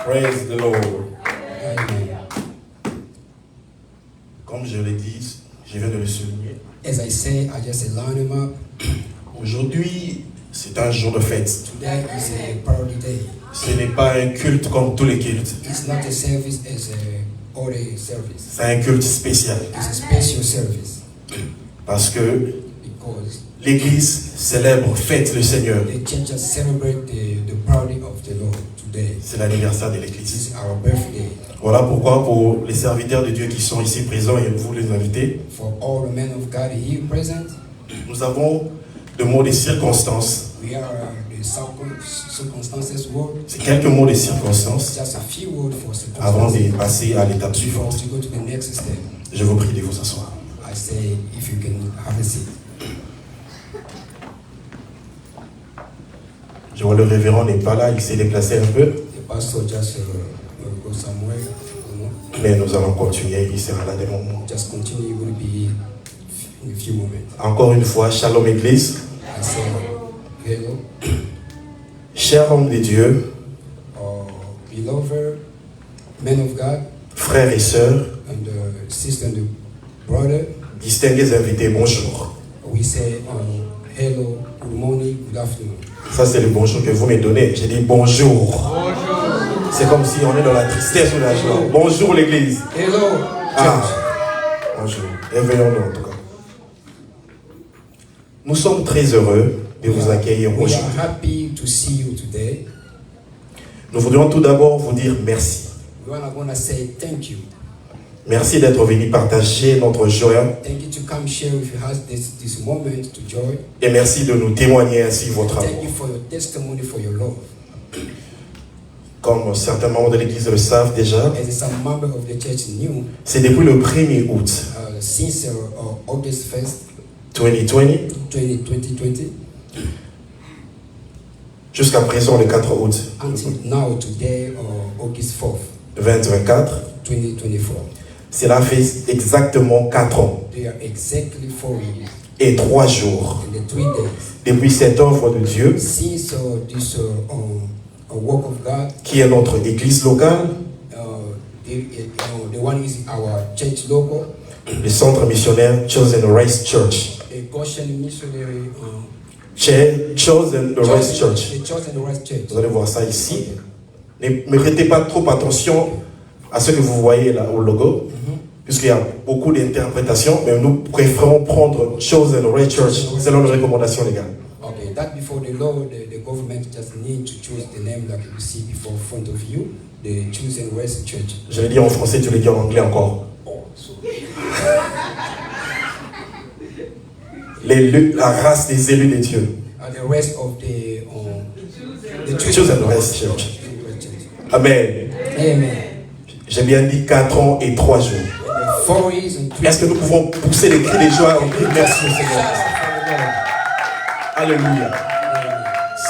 Praise the Lord. Amen. Comme je l'ai dit, je viens de le souligner. As I say, I just line him up. Aujourd'hui, c'est un jour de fête. Today is a party day. Ce n'est pas un culte comme tous les cultes. It's not a service as a other service. C'est un culte spécial. It's a special service Parce que because l'Église célèbre, fête le Seigneur. the church just celebrate the party of the Lord today. C'est l'anniversaire de This l'Église. is our birthday. Voilà pourquoi pour les serviteurs de Dieu qui sont ici présents et vous les invitez, For all the men of God here present, nous avons de mots de circonstances. we are the circumstances word. C'est quelques mots de circonstances Just a few words for avant de circumstances passer à l'étape for us suivante. to go to the next step. Je vous prie de vous asseoir. I say, if you can have a seat. Je vois le révérend n'est pas là, il s'est déplacé un peu, The pastor just go somewhere, you know. mais nous allons continuer, il sera là des moments. Just continue, you will be in a few moments. Encore une fois, shalom Église, I say, hello, chers hommes de Dieu, beloved men of God, frères et sœurs, and sister and brother. distingués invités, bonjour. We say, hello, good morning, good afternoon. Ça c'est le bonjour que vous me donnez. J'ai dit bonjour. C'est comme si on est dans la tristesse ou la joie. Bonjour l'Église. Hello, Ah, church. bonjour. Réveillons-nous en tout cas. Nous sommes très heureux de vous accueillir We aujourd'hui. are happy to see you today. Nous voudrions tout d'abord vous dire merci. We are going to say thank you. Merci d'être venu partager notre joie Thank you to come share with us this moment to joy. et merci de nous témoigner ainsi votre Thank amour. you for your testimony, for your love. Comme certains membres de l'Église le savent déjà, As some member of the church knew, c'est depuis le 1er août since August 1st, 2020 2020, jusqu'à présent le 4 août until now, today, August 4th, 2024, 2024. cela fait exactement 4 ans They are exactly 4 years et 3 jours and the 3 days depuis cette œuvre de Dieu since this work of God. qui est notre Église locale, The one is our church local, le centre missionnaire Chosen Race Church. a Goshen missionary. Chosen Race Church. The Chosen Race Church. Vous allez voir ça ici. Ne prêtez pas trop attention à ce que vous voyez là au logo, puisqu'il y a beaucoup d'interprétations, mais nous préférons prendre Chosen Race Church selon les recommandations légales. Okay, that before the law, the government just need to choose the name that you see before front of you, the Chosen Race Church. Je l'ai dit en français, tu le dis en anglais encore. La race des élus de Dieu. The rest of the Chosen Race Church. Amen. Amen. J'ai bien dit 4 ans et 3 jours. 4 years and 3 Est-ce que nous pouvons pousser les cris de joie en disant merci au Seigneur? Alléluia.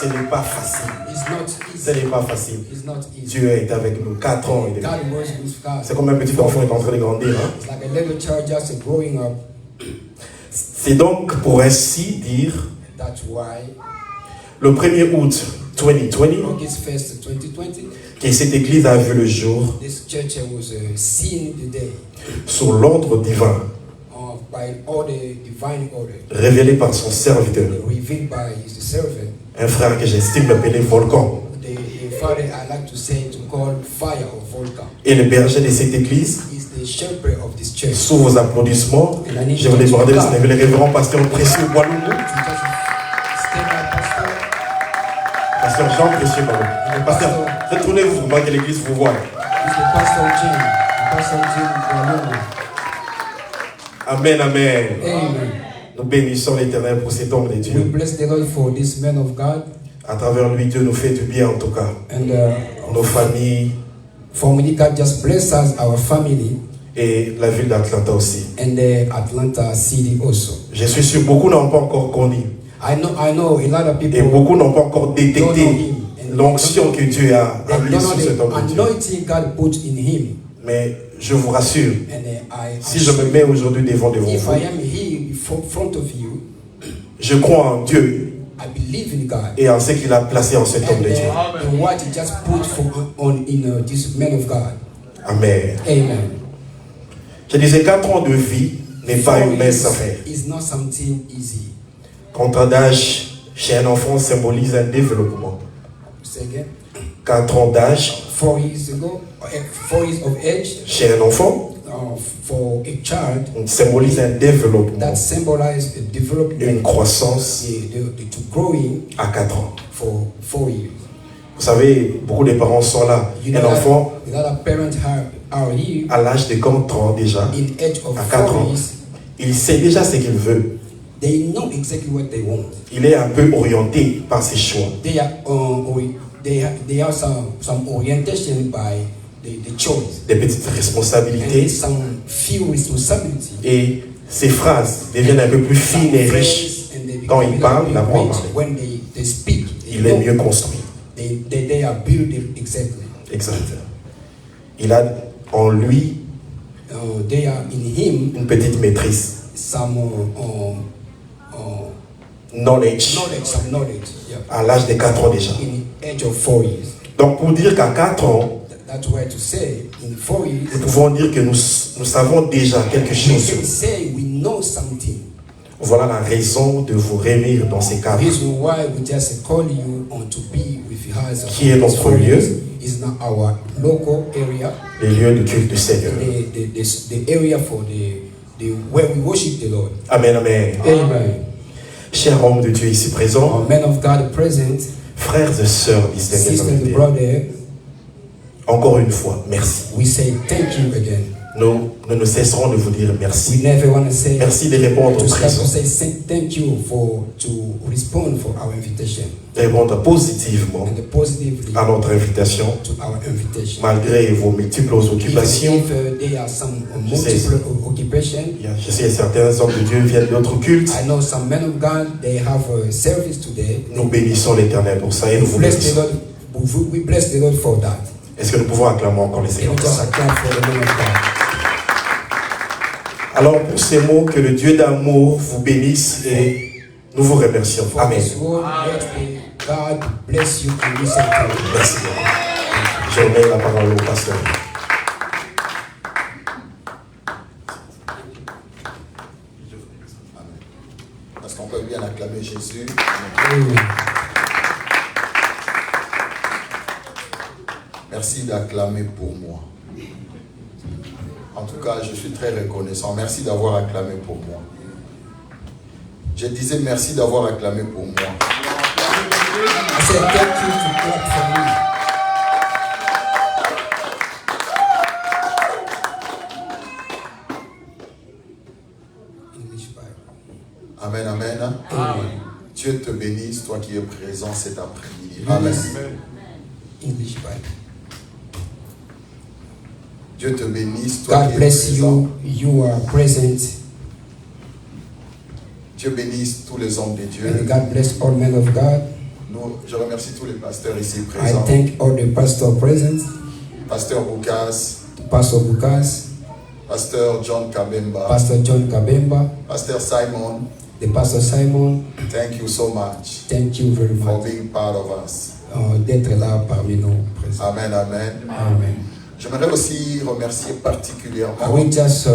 Ce n'est pas facile. It's not Ce easy. n'est pas facile. It's not easy. Dieu est avec nous 4 ans et demi. God was with God. C'est comme un petit enfant est en train de grandir. Hein? It's like a little child just growing up. C'est donc pour ainsi dire, That's why le 1er août 2020, August 1st, 2020, que cette église a vu le jour this church was seen today sous l'ordre divin by all the divine order, révélé par son serviteur, revealed by his servant. un frère que j'estime appelé Volcan. The father I like to say to call fire or volcan. Et le berger de cette église, Is the shepherd of this church. sous vos applaudissements, je vais demander de se lever le révérend pasteur Précieux Boilou, To just stay by pastor. pasteur Jean Précieux Boilou. Pasteur, retournez-vous pour que l'église vous voie. Is the pastor Jim. The pastor Jim Boilou. Amen, amen. Amen. Nous bénissons l'Éternel pour cet homme de We Dieu. bless the Lord for this man of God À travers lui, Dieu nous fait du bien en tout cas. and Nos familles for me, God just bless us, our family, et la ville d'Atlanta aussi. and the Atlanta city also. Je suis sûr beaucoup n'ont pas encore connu I know a lot of people et beaucoup n'ont pas encore don't know détecté him. And l'onction que Dieu a they mis don't sur know cet homme de the Dieu. anointing God put in him. Mais je vous rassure, And si je me mets aujourd'hui devant vous, if I am here before front of you, je crois en Dieu I believe in God. et en ce qu'il a placé en cet homme And de Dieu. what He just put in this man of God. Amen. Amen. Je disais 4 ans de vie n'est pas une mince affaire. It's not something easy. Contrat d'âge chez un enfant symbolise un développement. Say again. 4 ans d'âge 4 years ago, 4 years of age, chez un enfant for a child, symbolise un développement, that symbolizes a une development, croissance to growing à 4 ans. for 4 years. Vous savez, beaucoup de parents sont là. You Un know enfant, that a lot of parents are here à l'âge de 4 ans déjà, in age of à 4 4 ans, years. il sait déjà ce qu'il veut. They know exactly what they want. Il est un peu orienté par ses choix. They have some orientation by the choice. Des petites And responsabilités. some few responsibility. Et ses phrases deviennent un peu plus fines et riches. Quand il parle, il apprend à parler. When they speak, Il est mieux construit. They are built exactly. Exact. Il a en lui They are in him une petite maîtrise. some Knowledge. knowledge. Yeah. À l'âge de 4 ans déjà. In age of 4 years. Donc pour dire qu'à 4 ans, That's why to say in 4 years nous pouvons dire que nous savons déjà quelque we chose. can say we know something. Voilà la raison de vous réunir dans ces The cadres. reason why we just call you on to be with us. Qui est notre lieu? Is not our local area, Les lieux de culte du Seigneur. the area for the where we worship the Lord. Amen, amen. Amen. Chers hommes de Dieu ici présents, Our men of God present, frères et sœurs sisters distingués, and brother, encore une fois, merci. we say thank you again. Nous ne cesserons de vous dire We merci. never want to say Merci de répondre to start to présent, say thank you to respond for our invitation de répondre positivement and positively à notre invitation, to our invitation. malgré vos multiples occupations. Even if there are some multiple occupations, Je sais que certains hommes de Dieu viennent d'autres cultes. I know some men of God, they have a service today. Nous bénissons l'Éternel pour ça et nous vous Bless the bénissons. Lord. We bless the Lord for that. Est-ce que nous pouvons acclamer encore les Can Seigneurs? we just acclaim for the men of God? Alors pour ces mots, que le Dieu d'amour vous bénisse et nous vous remercions. For Amen. this word, let the God bless you and listen to you. Merci. Je remets la parole au pasteur. Parce qu'on peut bien acclamer Jésus. Amen. Merci d'acclamer pour moi. En tout cas, je suis très reconnaissant. Merci d'avoir acclamé pour moi. Je disais merci d'avoir acclamé pour moi. I said thank you to clap for me. English Bible. Amen, amen. Amen. Dieu te bénisse, toi qui es présent cet après-midi. Amen. English Bible. Dieu te bénisse, toi God qui es bless présent. you. You are present. Dieu bénisse tous les hommes de Dieu. And God bless all men of God. Je remercie tous les pasteurs ici I présents. thank all the pastors present, Pasteur Boukas, Pastor Bukas, Pasteur John Kabemba, Pastor John Kabemba, Pasteur Simon. the Pastor Simon. Thank you so much Thank you very for much being part of us. d'être là parmi nous présents. Amen, amen. Amen. J'aimerais aussi remercier particulièrement I will just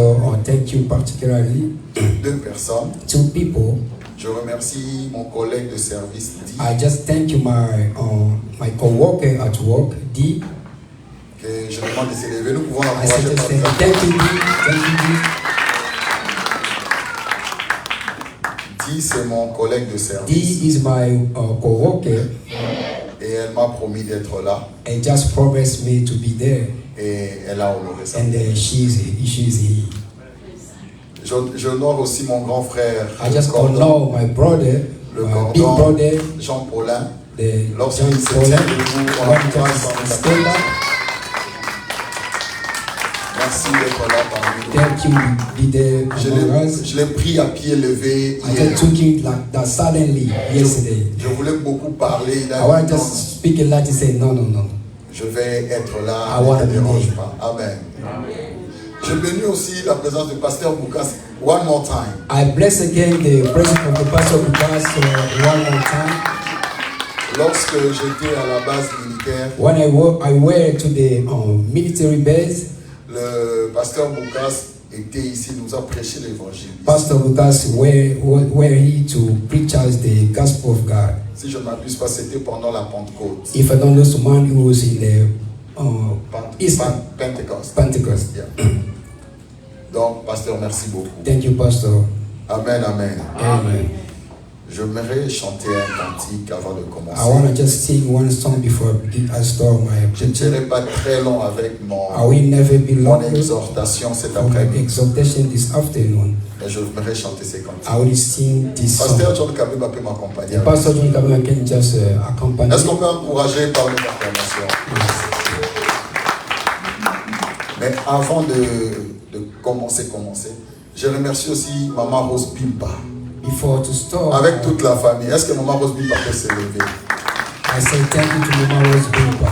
thank you particularly 2 personnes. two people. Je remercie mon collègue de service, Di, I just thank you my co-worker at work, Dee. que je demande de s'élever. Nous pouvons I said l'encourager just par thank exemple. you, Dee. Thank you, Dee. Di, c'est mon collègue de service. Dee is my co-worker Et elle m'a promis d'être là. and just promised me to be there. Et elle a honoré ça. And she's here. J'honore aussi mon grand frère, I just Cordon, honor my brother, le my big Cordon, brother, Jean Paulin. the Lorsqu'il John se Paul, tient debout, on one l'encourage just dans stand la up. Merci d'être là parmi nous. Thank you, be there among us. Je l'ai pris à pied levé I hier. just took it like that suddenly yesterday. Je voulais beaucoup parler. Il a I want dit to non, just speak a lot to say no. je vais être là, I want ne to te be dérange there. pas. Amen. Je bénis aussi la présence du pasteur Boukas. One more time. I bless again the presence of the pastor Bukas one more time. Lorsque j'étais à la base militaire, When I went to the military base, le pasteur Boukas était ici, nous a prêché l'évangile. Pastor Bukas were he to preach us the gospel of God. Si je ne m'abuse pas, c'était pendant la Pentecôte. If I don't know someone who was in the Easter Pentecost. Pentecost. Yeah. Donc, pasteur, merci beaucoup. Thank you, Pastor. Amen, amen. Amen. J'aimerais chanter un cantique avant de I commencer. want to just sing one song before I start my Je ne preaching. serai pas très long avec I will never be mon long exhortation cet for my après-midi. exhortation this afternoon. Mais je voudrais chanter ces cantiques. I will sing this Pasteur song. John Kabemba peut m'accompagner. The Pastor John Kabemba can just accompany. Est-ce qu'on peut encourager par une acclamation? Mais avant de commencer, je remercie aussi Maman Rose Bimba, Before to start, avec toute la famille. Est-ce que Maman Rose Bimba peut s'élever? I say thank you to Mama Rose Bimba.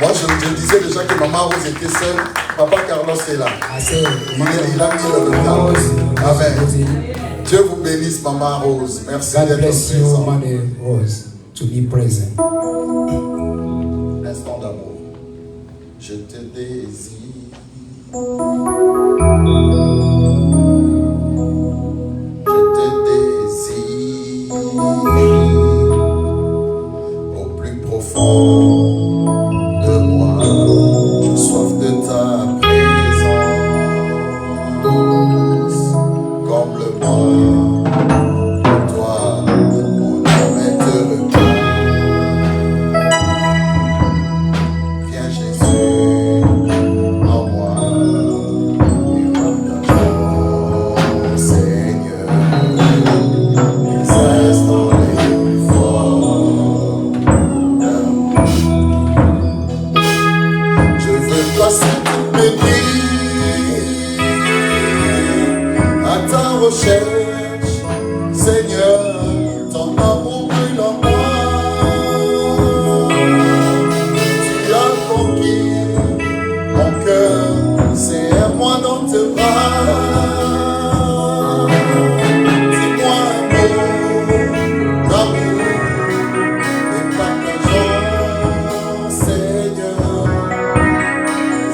Moi, je disais déjà que Maman Rose était seule. Papa Carlos est là. I say, Il a mis le Mama Rose, retard. Amen. Dieu vous bénisse, Maman Rose. Merci God d'être bless you, présent. Mother Rose, to be present. Instant d'amour. Je te désire. Je te désire au plus profond de moi. J'ai soif de ta présence comme le bois. Toi, mon âme te regarde. Viens Jésus en moi et partageons, Seigneur, les instants les plus forts d'amour. Je veux passer toutes mes nuits à ta recherche, Seigneur, ton amour brûle en moi. Tu as conquis mon cœur, serre-moi dans tes bras. Dis-moi un mot d'amour et partageons, Seigneur,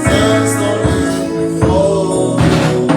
les instants les plus forts d'amour.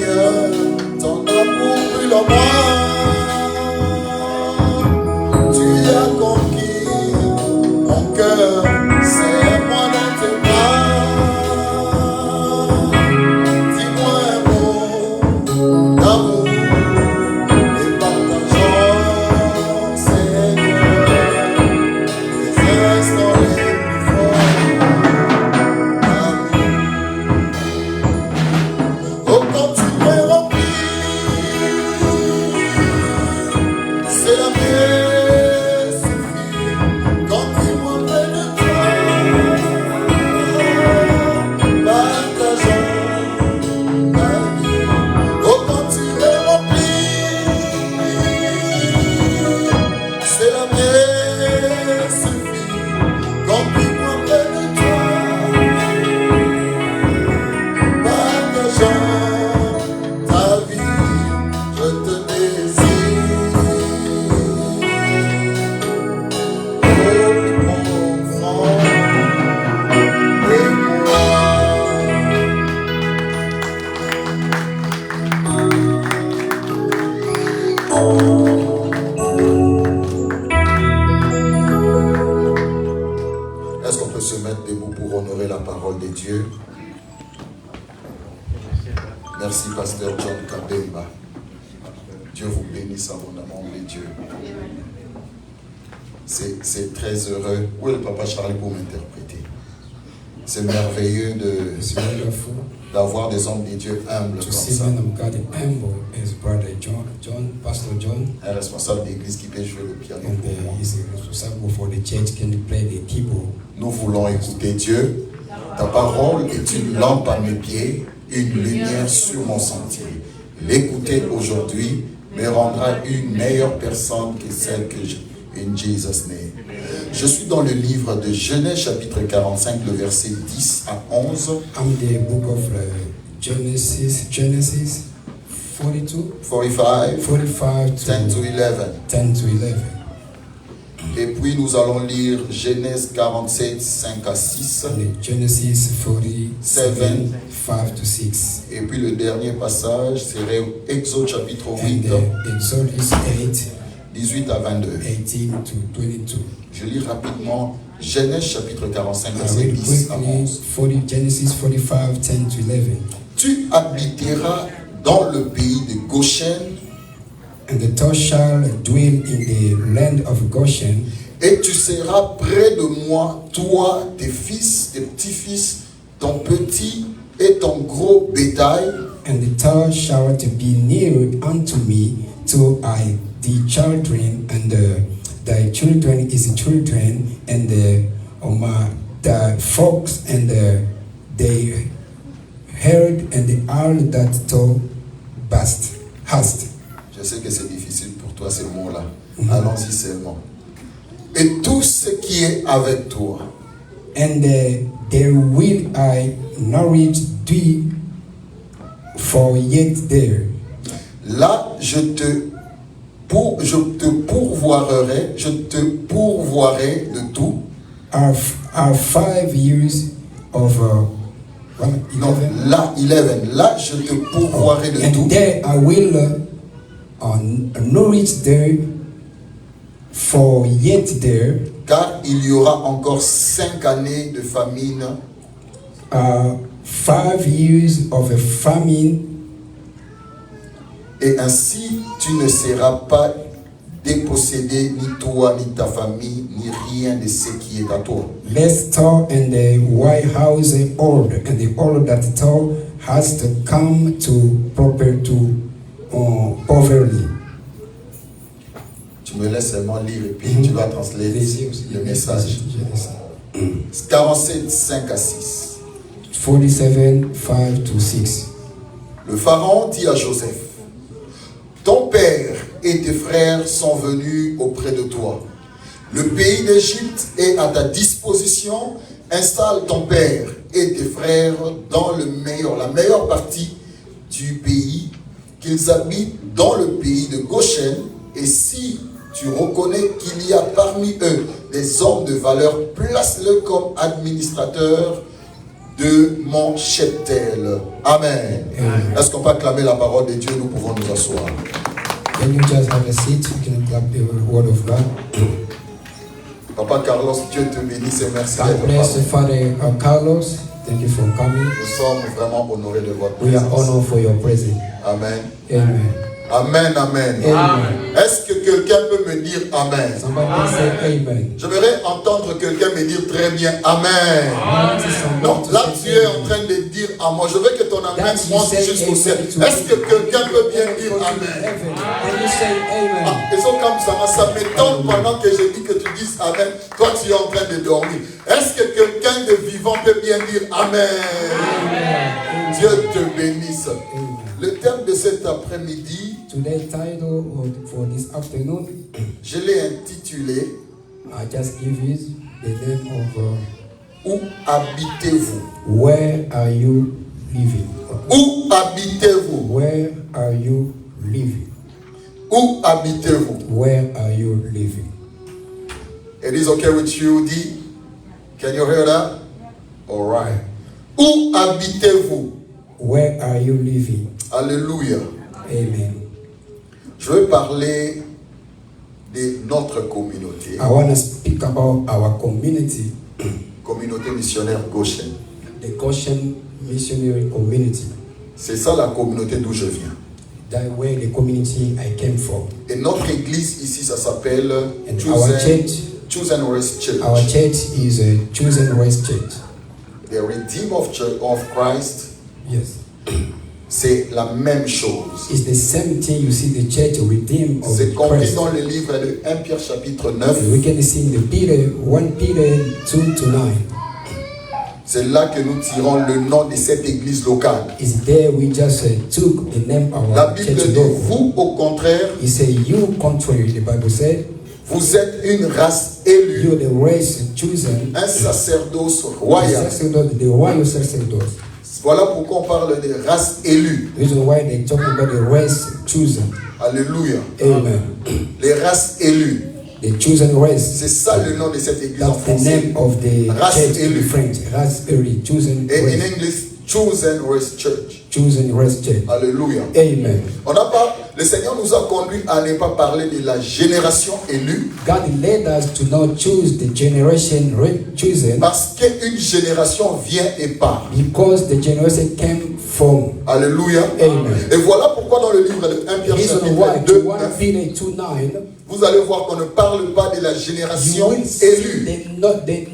Seigneur, ton amour brûle en moi. Tu as conquis mon cœur, serre-moi dans tes bras. Dis-moi un mot d'amour et partageons, Seigneur, les instants les plus forts d'amour. Oh, quand tu es rempli, c'est la paix suffit. Quand tu vois près de toi, partageons ta vie. Oh, quand tu es rempli, c'est la paix suffit. Quand tu vois près de toi, partageons ta vie, je te désire. Oh, mon enfant, et moi. Est-ce qu'on peut se mettre debout pour honorer la parole de Dieu? Merci, pasteur John Kabemba. Dieu vous bénisse abondamment, les dieux. C'est très heureux. Où est le papa Charlie pour m'interpréter? C'est merveilleux It's wonderful d'avoir des hommes de Dieu humbles to comme see ça. men of God humble as Brother Pastor John, Un responsable d'église qui peut jouer le piano and pour moi. he's responsible for the church can play the keyboard. Nous voulons écouter Dieu. Ta parole est une lampe à mes pieds, une lumière sur mon sentier. L'écouter aujourd'hui me rendra une meilleure personne que celle que j'ai. In Jesus' name. Je suis dans le livre de Genèse chapitre 45, le verset 10 à 11. I'm the book of Genesis 42, 45, 45 10 to to 11. 10 to 11. Et puis nous allons lire Genèse 47, 5 à 6. And the Genesis 47, 5 to 6. Et puis le dernier passage serait Exode chapitre And 8, Exodus 8, 18 à 22. 18 to 22. Je lis rapidement Genèse chapitre 45, I verset read 10 à quickly 11. Genesis 45, 10 to 11. Tu habiteras dans le pays de Goshen And thou shalt dwell in the land of Goshen, et tu seras près de moi, toi, tes fils, tes petits-fils, ton petit et ton gros bétail, and thou shalt be near unto me, to I the children, and thy children is children, and the fox, and the herd, and all that thou hast. je sais que c'est difficile pour toi ces mots-là, allons-y seulement, et tout ce qui est avec toi, And there will I nourish thee, for yet there. là je te pourvoirai de tout. Are 5 years of Non, 11. là, 11, là je te pourvoirai de tout. And there I will nourish there, for yet there Car il y aura encore 5 années de famine 5 years of a famine, et ainsi tu ne seras pas dépossédé, ni toi, ni ta famille, ni rien de ce qui est à toi. lest thou and the white house old, and the old that thou hast come to poverty. Tu me laisses seulement lire et puis tu vas translater le message. 47, 5 à 6. 47, 5 to 6. Le pharaon dit à Joseph, ton père et tes frères sont venus auprès de toi. Le pays d'Égypte est à ta disposition. Installe ton père et tes frères dans la meilleure partie du pays, qu'ils habitent dans le pays de Goshen. Et si tu reconnais qu'il y a parmi eux des hommes de valeur, place-le comme administrateurs de mon cheptel. Amen. Est-ce qu'on peut acclamer la parole de Dieu? Nous pouvons nous asseoir. Can you just have a seat? You can clap the word of God. Papa Carlos, Dieu te bénisse et merci God d'être bless parmi. Father Carlos. Thank you for coming. Nous sommes vraiment honorés de votre We are présence. honored for your presence. Amen. Amen. Amen, amen. Amen. Est-ce que quelqu'un peut me dire Amen? Somebody say amen. J'aimerais entendre quelqu'un me dire très bien Amen. Non, là tu es en train de dire à moi. Je veux que ton Amen monte jusqu'au ciel. Est-ce que quelqu'un peut bien dire Amen? Can you say amen? Ah, et so comme ça m'étonne pendant que je dis que tu dises Amen. Toi tu es en train de dormir. Est-ce que quelqu'un de vivant peut bien dire Amen? Amen. Dieu te bénisse. Le thème de cet après-midi, Today's title for this afternoon, je l'ai intitulé I just give you the name of Où habitez-vous? Where are you living? Où habitez-vous? Where are you living? Où habitez-vous? Where are you living? It is okay with you, D? Can you hear that? All right. Où habitez-vous? Where are you living? Alléluia. Amen. Je veux parler de notre communauté, I want to speak about our community, communauté missionnaire Goshen. the Goshen missionary community. C'est ça la communauté d'où je viens. That where the community I came from. Et notre église ici, ça s'appelle And our church, Chosen Race Church. our church is a Chosen Race Church. The Redeemed of Christ, Yes. c'est la même chose. It's the same thing you see the church redeemed of C'est compris Christ. dans le livre de 1 Pierre chapitre 9. We can see in the Peter 1 Peter 2 to 9. C'est là que nous tirons le nom de cette église locale. Is there we just took the name of La our Bible church dit, logo. vous au contraire, He said, you contrary, the Bible said, vous êtes une race élue, you're the race chosen, un sacerdoce the royal. sacerdote, the royal sacerdote. Voilà pourquoi on parle de race élue. Reason why they talking about the race chosen. Alléluia. Amen. Les races élues. The chosen race. C'est ça le nom de cette église en That's the français. name of the Race church in élue. French. Race élue, chosen Et in race. English, Chosen Race Church. Chosen race church. Alléluia. Amen. On n'a pas, le Seigneur nous a conduit à ne pas parler de la génération élue, God led us to not choose the generation chosen parce qu'une génération vient et part. because the generation came from. Alléluia. Amen. Et voilà pourquoi dans le livre de 1 Pierre Reason chapitre why 2, to 1 Peter 2:9 vous allez voir qu'on ne parle pas de la you génération will see élue, they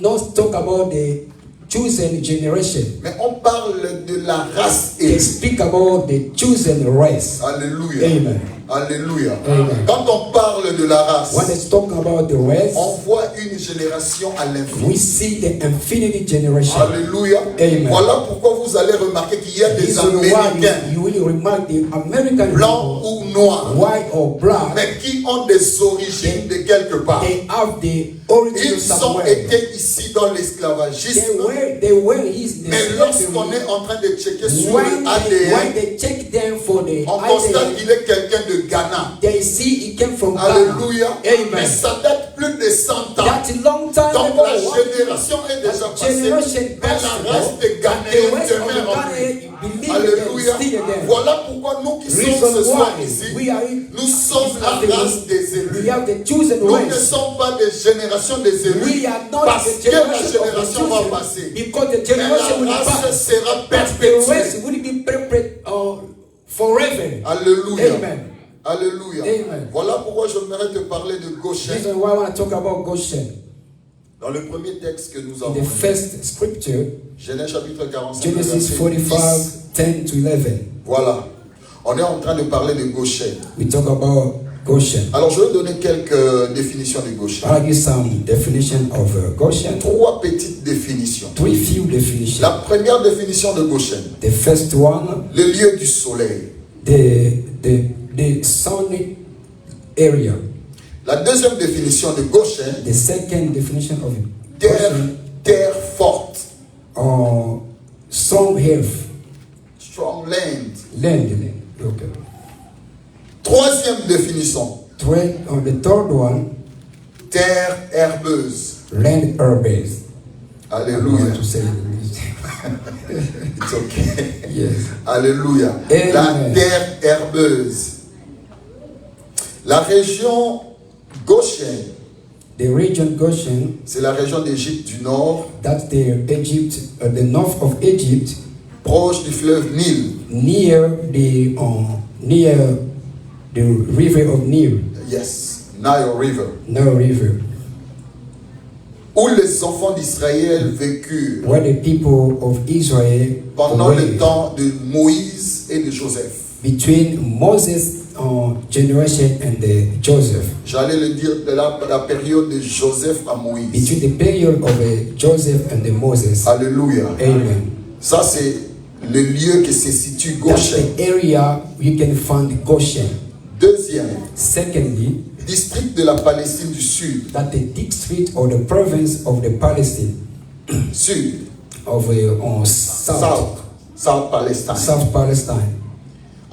not talk about the chosen generation. mais on parle de la race They élue. speak about the chosen race. Alléluia. Amen. Alléluia. Amen. Quand on parle de la race, When it's talking about the race, on voit une génération à we l'infini. see the infinity generation. Alléluia. Amen. Voilà pourquoi vous allez remarquer qu'il y a des Reason why Américains, you will remark the American blancs people, ou noirs, white or black, mais qui ont des origines de quelque part. they have the origin Ils ont somewhere. été ici dans l'esclavagisme, They were his mais lorsqu'on est en train de checker sur when le ADN, they check them for the on constate ID, qu'il est quelqu'un de Ghana. they see he came from Alléluia. Ghana. Mais Amen. ça date plus de 100 ans. That's a long time Donc ago. la génération est déjà passée. Generation Mais la race passed. de The Ghanéens rest of demeure the en lui. Ghanaians believe Alléluia. them still there. Voilà pourquoi nous qui sommes Reason ce soir why ici, we are nous sommes la race des élus. we have the chosen Nous ne race. sommes pas des générations des élus We are not parce the que la generation of the génération va chosen passer. because the Mais generation will la race pass. sera But the perpétuée. race will be prepared forever. Alléluia. Amen. Alléluia. Amen. Voilà pourquoi j'aimerais te parler de Goshen. Reason why I want to talk about Goshen. Dans le premier texte que nous In avons the lu, first scripture, Genèse chapitre 45, Genesis verset 45, 10 to 11. Voilà. On est en train de parler de Goshen. We talk about Goshen. Alors, je vais donner quelques définitions de Goshen. I'll give some definition of Goshen. 3 petites définitions. 3 few definitions. La première définition de Goshen, The first one, le lieu du soleil. the sunny area. La deuxième définition de Goshen, The second definition of terre, Goshen, terre forte, strong health, strong land. land. Okay. Troisième définition, The third one, terre herbeuse. land herbs. I don't know Alléluia. how to say it in English. It's okay. Yes. Alléluia. Amen. La terre herbeuse. La région Goshen, The region Goshen, c'est la région d'Égypte du Nord, that's the north of Egypt, proche du fleuve Nil. near the river of Nile, Yes, Nile River. Nile River, Où les enfants d'Israël vécurent where the people of Israel pendant le were temps de Moïse et de Joseph. between Moses' generation and Joseph, J'allais le dire de la période de Joseph à Moïse. between the period of Joseph and Moses. Alléluia. Amen. Ça, c'est le lieu que se situe That's Goshen. the area you can find Goshen. Deuxième, Secondly, district de la Palestine du Sud. that the district or the province of the Palestine Sud. of South Palestine. South Palestine,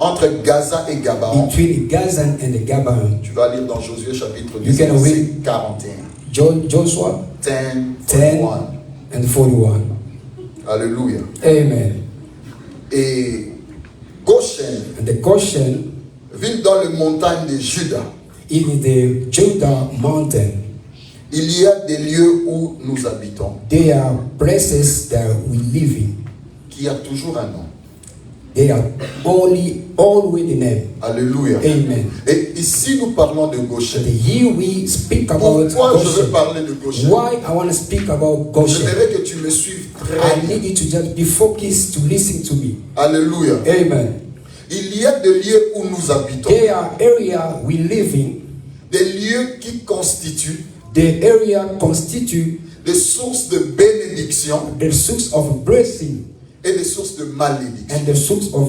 Entre Gaza et Gabaon. between Gaza and the Gabaon. Tu vas lire dans Josué chapitre You 10, can verset read 41. Joshua 10, 10 41. and 41. Alléluia. Amen. Et Goshen, And the Goshen ville dans les montagnes de Juda. in the Judah mountain, Il y a des lieux où nous habitons, they are places that we live in. qui a toujours un nom. They are always the name. Alléluia. Amen. Et ici, nous parlons de And Goshen. here we speak about Pourquoi je veux Goshen. parler de Goshen? Why I want to speak about Goshen? J'aimerais que tu me suives très I bien. need you to just be focused to listen to me. Alléluia. Amen. Il y a des lieux où nous habitons, There are areas we live in. des lieux qui constituent The area constitute des sources de bénédiction the source of blessing et des sources de malédiction. and the source of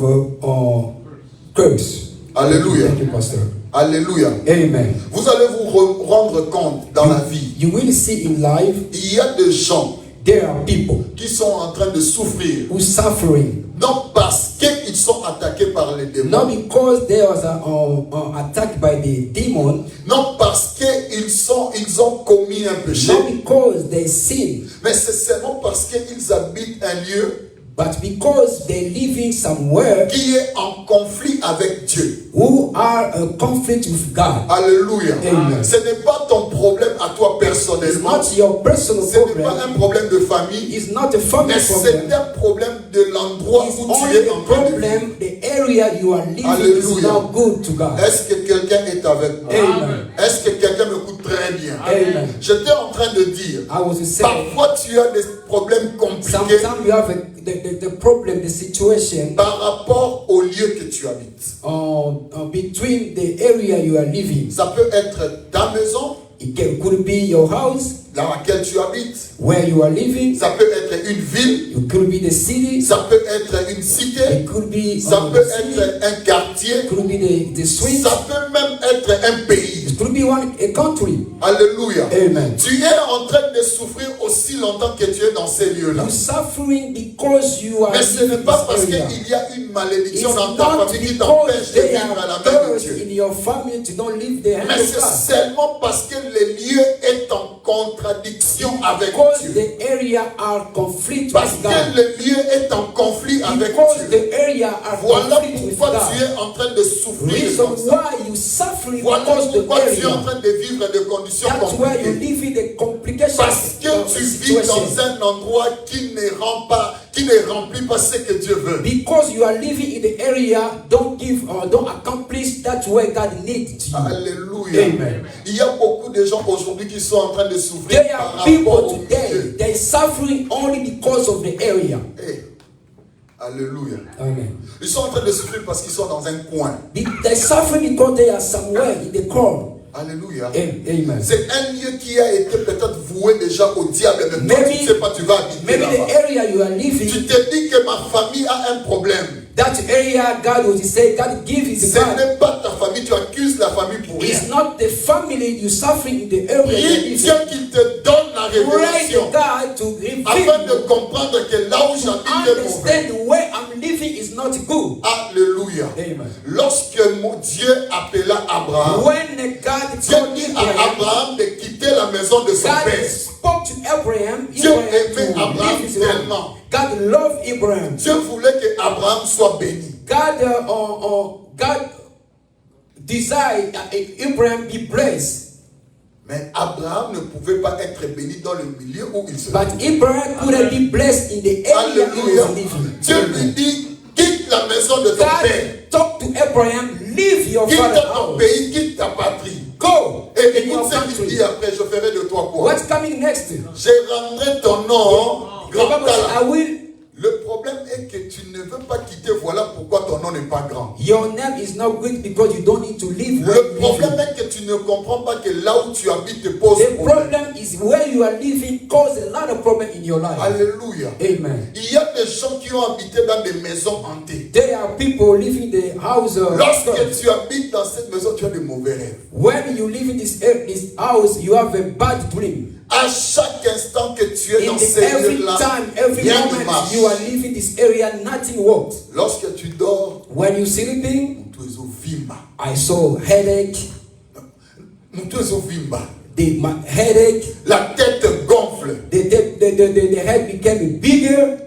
curse. Alléluia. Thank you, Pastor. Alléluia. Amen. Vous allez vous rendre compte dans la vie, You will see in life il y a des gens there are people qui sont en train de souffrir, who suffering non parce qu'ils sont attaqués par les not démons, because there was an attack by the demon, non parce qu'ils ont commis un péché, not because they sin, mais c'est seulement parce qu'ils habitent un lieu but because they living somewhere qui est en conflit avec Dieu. who are a conflict with God. Alléluia. Amen. Ce n'est pas ton problème à toi It's personnellement, not your personal ce n'est pas problem. un problème de famille, It's not a family mais c'est problem. un problème de l'endroit It's où tu only es a en train de vivre. problem. The area you are living is Alléluia. not good to God. Est-ce que quelqu'un est avec moi? Amen. Est-ce que quelqu'un m'écoute très bien? Amen. J'étais en train de dire, I was saying, parfois tu as des problèmes compliqués sometimes you have the problem, the situation par rapport au lieu que tu habites. between the area you are living. Ça peut être ta maison Could be your house dans laquelle tu habites. where you are living. Ça peut être une ville. It could be the city. Ça peut être une cité. It could be Ça the peut city. être un quartier. It could be the street. Ça peut même être un pays. It could be a country. Alléluia. Amen. Tu es en train de souffrir aussi longtemps que tu es dans ces lieux-là. You're suffering because you are Mais ce living n'est in pas this parce area. qu'il y a une malédiction It's dans ta not famille qui because t'empêche de they vivre à are la main de cursed Dieu. in your family to don't leave the hand Mais of c'est God. seulement parce que le lieu est en contradiction avec Because Dieu. the area are conflict Parce with que God. le lieu est en conflit avec Because Dieu. the area are Voilà conflict with pourquoi God. tu es en train de souffrir. Reason comme ça. why you suffering Voilà because the pourquoi tu es en area. train de vivre des conditions That's why you compliquées. live in the complications Parce que of tu the vis situation. dans un endroit qui ne remplit pas ce que Dieu veut. Because you are living in the area, don't give or don't accomplish that way God needs you. Alléluia. Amen. Il y a beaucoup de gens aujourd'hui qui sont en train de souffrir There par are rapport people au today, milieu. they're suffering only because of the area. Eh, Alléluia. Amen. Ils sont en train de souffrir parce qu'ils sont dans un coin. They're suffering because they are somewhere in the corner. Alléluia. Amen. C'est un lieu qui a été peut-être voué déjà au diable. Mais toi, Maybe- tu ne sais pas, tu vas habiter Maybe the là-bas. area you are living, Tu te dis que ma famille a un problème. that area God would say, God give is Ce the God. n'est pas ta famille, tu accuses la famille pour rien. It's not the family you suffering in the area you Prie live Dieu in. qu'il te donne la Pray révélation to God to afin de reveal, comprendre que là où to j'habite est mauvais. understand where I'm living is not good. Alléluia. Amen. Lorsque mon Dieu appela Abraham, When God Dieu told dit Abraham, à Abraham de quitter la maison de son God père. spoke to Abraham, Dieu Abraham aimait to Abraham leave his home. tellement God loved Abraham. Dieu voulait que Abraham soit béni. God desired that Abraham be blessed. Mais Abraham ne pouvait pas être béni dans le milieu où il se But trouvait. Abraham couldn't be blessed in the area he Alléluia. was living. Dieu lui dit, quitte la maison de ton père. God talked to Abraham, leave your Quitte father's ton house. pays, quitte ta patrie. Go Et in your écoute ce qu'il country. dit après, je ferai de toi quoi? What's coming next? Je rendrai ton nom The grand Bible says, I talent. will. Le problème est que tu ne veux pas quitter, voilà pourquoi ton nom n'est pas grand. Your name is not great because you don't need to live where Le you problème live. est que tu ne comprends pas que là où tu habites te pose The problème. problem is where you are living cause a lot of problem in your life. Alléluia. Amen. Il y a des gens qui ont habité dans des maisons hantées. There are people living the house. Lorsque tu habites dans cette maison, tu as de mauvais rêves. When you live in this house, you have a bad dream. À chaque instant que tu es dans ces Every lieux-là, time, every rien ne moment marche. you are leaving this area, nothing works. Lorsque tu dors, When you're sleeping, tu es au vimba. I saw headache. Tu es au vimba. My headache. La tête gonfle. The head became bigger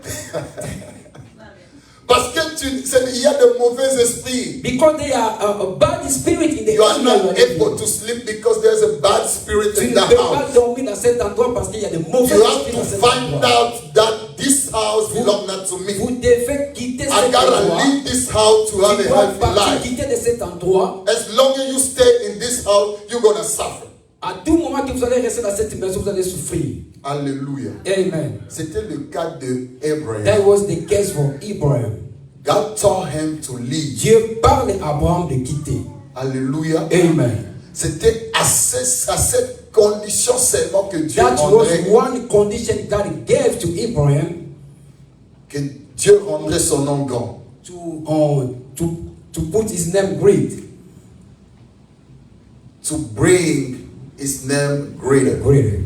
Parce que il y a de mauvais esprits. because there are a bad spirit in the You are area. not able to sleep because there's a bad spirit Tu in ne the peux pas house. dormir dans cet endroit parce qu'il y a de mauvais You have esprits to dans cet find endroit. out that this house belongs not to me. Vous devez quitter I cet gotta endroit. leave this house to have Tu a dois healthy partir, life. quitter de cet endroit. As long as you stay in this house, you're gonna suffer. À tout moment que vous allez rester dans cette maison, vous allez souffrir. Alléluia. Amen. C'était le cas de Abraham. That was the case for Abraham. God told him to leave. Dieu parle à Abraham de quitter. Alléluia. Amen. C'était à cette condition seulement que Dieu That was rendrait, one condition God gave to Abraham que Dieu rendrait son nom grand. to put his name great. To bring his name greater. Greater.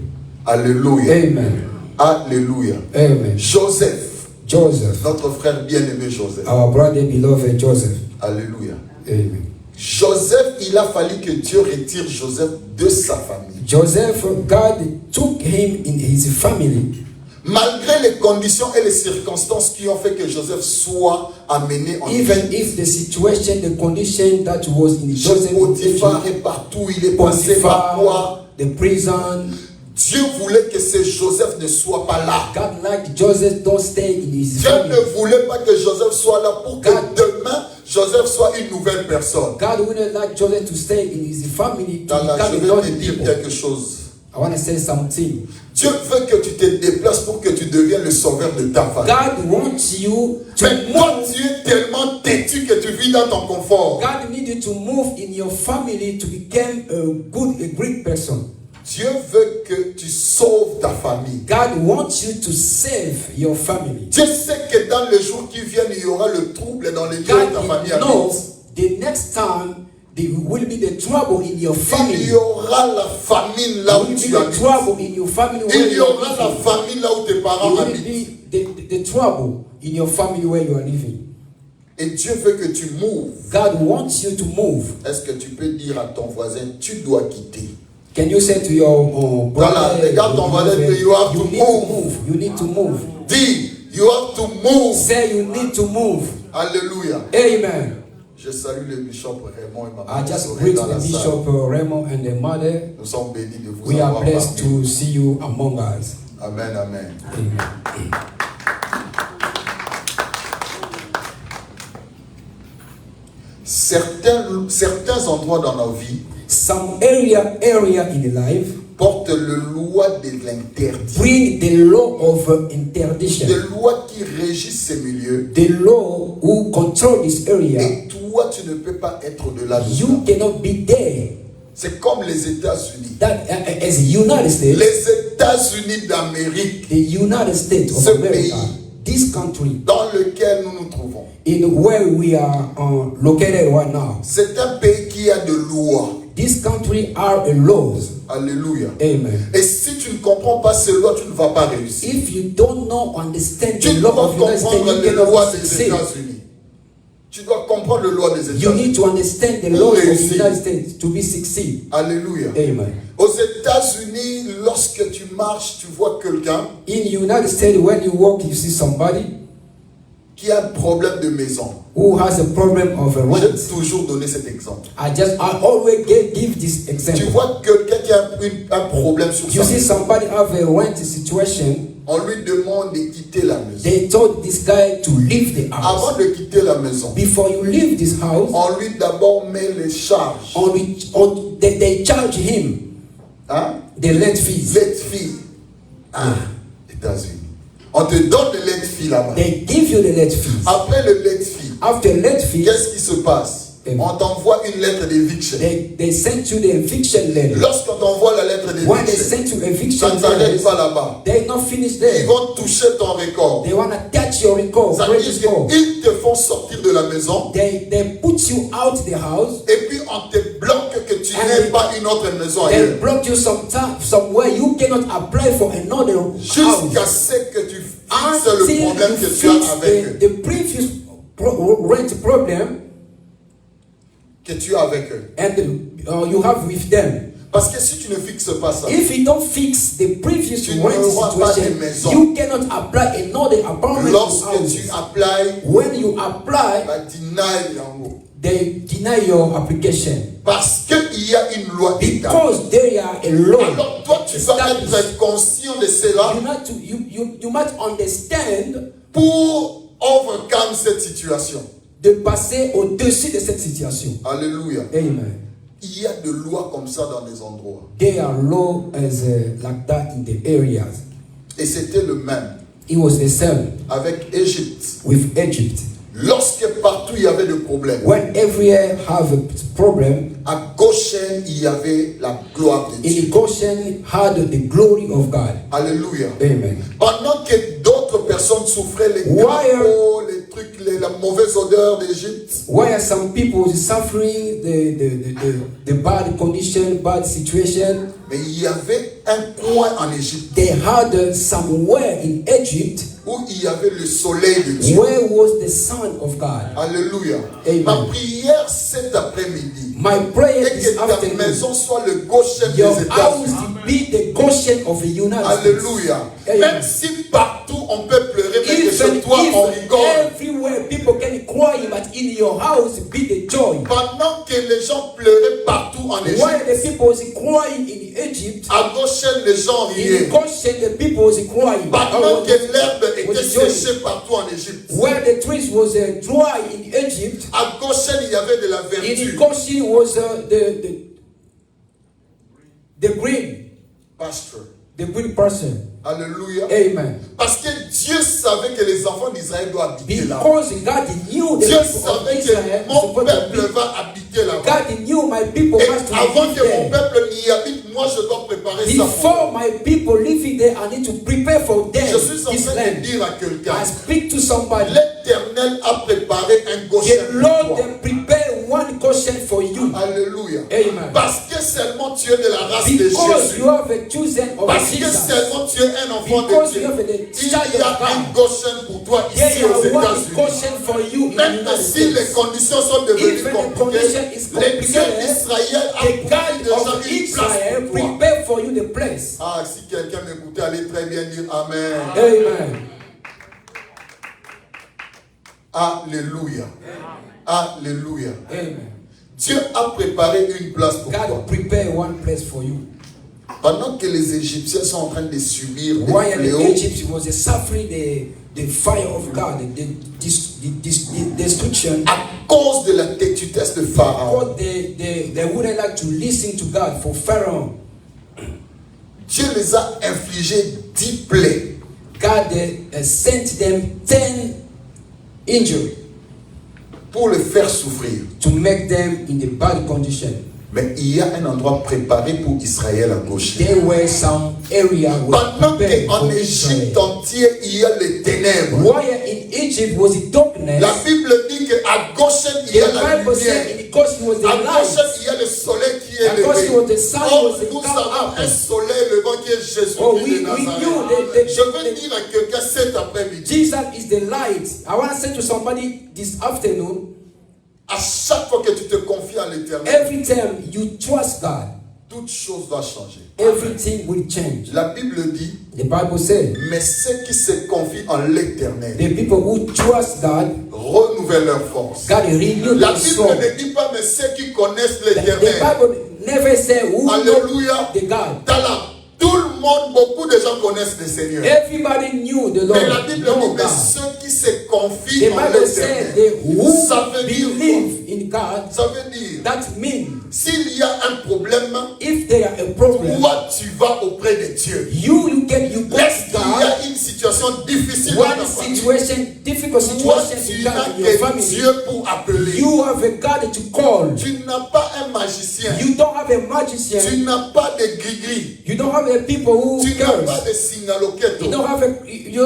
Alléluia. Amen. Alléluia. Amen. Joseph, Joseph, notre frère bien-aimé Joseph. our brother beloved Joseph. Alléluia. Amen. Joseph, il a fallu que Dieu retire Joseph de sa famille. Joseph, God took him in his family. Malgré les conditions et les circonstances qui ont fait que Joseph soit amené en Even Égypte. if the situation, the condition that was in Joseph, Potiphar est partout, il est passé par quoi? the prison, Dieu voulait que ce Joseph ne soit pas là. God liked Joseph, don't stay in his Dieu family. ne voulait pas que Joseph soit là pour que demain, Joseph soit une nouvelle personne. God wouldn't like Joseph to stay in his family to Dans la, become je a vais godly te dire people. quelque chose. I want to say something. Dieu veut que tu te déplaces pour que tu deviennes le sauveur de ta famille. God wants you to Mais toi, move. tu es tellement têtu que tu vis dans ton confort. God needs you to move in your family to become a great person. Dieu veut que tu sauves ta famille. God wants you to save your family. Dieu sait que dans les jours qui viennent, il y aura le trouble dans les lieux où ta famille God knows habite. the next time there will be the trouble in your Il family. y aura la famine là There où will be tu the habites. trouble in your family where Il y you are aura la living. famine là où tes parents There will habitent. be the trouble in your family where you are living. Et Dieu veut que tu moves. God wants you to move. Est-ce que tu peux dire à ton voisin, tu dois quitter? Can you say to your brother, regarde ton voisin, you have to need move. to move. You need to move. Dis, you have to move. Say you need to move. Alléluia. Amen. Je salue le bishop Raymond et ma I mère just Soré greet dans the la salle. Bishop Raymond and the mother. Nous sommes bénis de vous We are avoir blessed parmi. to see you among us. Amen, amen. Amen. Certains endroits dans nos vies Some area in life portent le loi de l'interdit. bring the law of interdiction. Des lois qui régissent ces milieux. The law who control this area. Et toi, tu ne peux pas être au-delà de ça. You cannot be there. C'est comme les États-Unis. That as United States, Les États-Unis d'Amérique, the United States of Ce America, pays. this country, dans lequel nous nous trouvons, in where we are located right now, c'est un pays qui a de lois. this country are a laws. Alléluia. Amen. Et si tu ne comprends pas ces lois, tu ne vas pas réussir. If you don't know, understand Tu the dois law of United States, comprendre you les lois cannot des succeed. États-Unis. Tu dois comprendre le loi des You need États-Unis. to understand the Pour laws of the réussir. United States to be succeed. Alléluia. Amen. Aux États-Unis, lorsque tu marches, tu vois quelqu'un In the United States, when you walk, you see somebody qui a un problème de maison. who has a problem of a rent. J'ai toujours donné cet exemple. I always give this Tu example. vois quelqu'un qui a un problème sur You sa see maison. somebody have a rent situation. On lui demande de quitter la maison. They told this guy to leave the house. Avant de quitter la maison, Before you leave this house, on lui d'abord met les charges. they charge him Hein? the late fees. Late fee. Ah, États-Unis. On te donne le late fee là-bas. They give you the late fees. Après le late fee, After late fees, qu'est-ce qui se passe? On t'envoie une lettre d'éviction. they send you the eviction letter. Lorsqu'on t'envoie la lettre When they d'éviction, send you ça eviction ne s'arrête letters, pas là-bas. they not finish Ils there. vont toucher ton record. They want to touch your record, Ça credit veut score. dire qu'ils te font sortir de la maison They put you out the house. et puis on te bloque que tu And n'aies they- pas une autre maison They ailleurs. block you somewhere you cannot apply for another Jusqu'à house ce que tu fixes le until problème you que tu as fix avec eux. the previous rent problem Que tu as avec eux. and you have with them. Parce que si tu ne fixes pas ça, If you don't fix the previous Tu rent n'auras pas de situation, maison. you cannot apply another apartment lorsque house. tu applies, When you apply, bah, deny yango. they deny your application Parce qu'il y a une loi établie. because there are a law. Alors toi, tu dois established. être conscient de cela You must understand pour overcome cette situation. de passer au-dessus de cette situation. Alléluia. Amen. Il y a de lois comme ça dans les endroits. There are law like that in the areas. Et c'était le même It was the same avec Égypte. with Egypt. Lorsque partout il y avait des problèmes, When everywhere have a problem, à Goshen, il y avait la gloire de in Dieu. Goshen had the glory of God. Alléluia. Amen. Pendant que d'autres personnes souffraient les Why crapauds, les trucs, la mauvaise odeur d'Égypte, Why are some people suffering the bad condition, bad situation? mais il y avait un coin en Égypte They had somewhere in Egypt où il y avait le soleil de Dieu. where was the Son of God. Alléluia. Amen. Ma prière cet après-midi My prayer est this que ta afternoon, maison soit le Goshen your des house États-Unis. to be the Goshen of the United Alléluia. Amen. Même si partout on peut pleurer, mais que States. chez toi on rigole. Everywhere people can cry, but in your house be the joy. Pendant que les gens pleuraient partout en While the Égypte, people was crying in Egypt, à Goshen les gens in riaient. Goshen the people was crying. Pendant que l'herbe était was joy. séchée partout en Égypte, Where the trees was dry in Egypt, à Goshen il y avait de la in verdure. Goshen was the green, Pasteur. the green person. Alléluia. Amen. Parce que Dieu savait que les enfants d'Israël doivent habiter là. Because God knew the Dieu people of savait Israel que mon supposed to peuple be. va habiter là-bas. God knew my people Et must avant live que mon there. peuple n'y habite, moi je dois préparer ça pour Before my people living there, I need to prepare for them Je suis en this train de land. dire à quelqu'un, I speak to somebody. l'Éternel a préparé un Goshen The pour Lord toi. then prepare one Goshen for you. Alléluia. Amen. Parce que seulement tu es de la race de Because Jésus. you have a chosen of Parce que Jesus. seulement tu es un enfant Because de you have Dieu. the Il y child a of un God. Goshen pour toi There ici aux is one États-Unis. Goshen for you in the Même United si les States. conditions sont devenues Even the compliquées, condition is les complicated, dieux d'Israël a The pris God déjà of une place Israel pour toi. prepare for you the place. Ah, si quelqu'un m'écoutait, allez très bien dire Amen. Amen. Alléluia. Alléluia. Amen. Dieu a préparé une place pour toi. God prepare one place for you. Pendant que les Égyptiens sont en train de subir des While fléaux, Egypt was suffering the fire of God, the destruction, à cause de la têtutesse de Pharaon, because they wouldn't like to listen to God for Pharaoh. Dieu les a infligé 10 plaies. God sent them 10 injuries Pour le faire souffrir. to make them in the bad condition. Mais il y a un endroit préparé pour Israël à gauche. There were some area Pendant prepared qu'en for Égypte Israel. entier, il y a les ténèbres. While in Egypt was the darkness, La Bible dit qu'à Goshen, il y a the la Bible said lumière. in Goshen was the À Goshen, light. il y a le soleil qui est At Goshen levé. was the sun Oh, was the nous come avons up. un soleil levant qui est Jésus Oh, de we Nazareth. knew Je veux dire à quelqu'un cet après-midi, Jesus is the light. I want to say to somebody this afternoon, À chaque fois que tu te confies à l'Éternel, every time you trust God, toute chose va changer. everything will change. La Bible dit, The Bible says, mais ceux qui se confient en l'Éternel the people who trust God, renouvellent leur force. God renew La their Bible soul. ne dit pas, mais ceux qui connaissent The l'Éternel. Bible never says who know Alléluia. the God. Tout le monde, beaucoup de gens connaissent le Seigneur. Everybody knew the Lord. Mais la Bible know dit, mais God. ceux qui se confient The en Bible says they l'Éternel. Ça who veut dire believe in God. Ça veut dire, That means s'il y a un problème, if there are a problem, toi tu vas auprès de Dieu. you go to Lorsqu'il y God. a une situation difficile dans ta One famille, situation, difficult toi situation tu in n'as God, in your que family, Dieu pour appeler. you have a God to call. Tu n'as pas un magicien. You don't have a Tu magician. n'as pas de gris-gris. You don't have a people who Tu n'as pas curse. de signaloqueto. You don't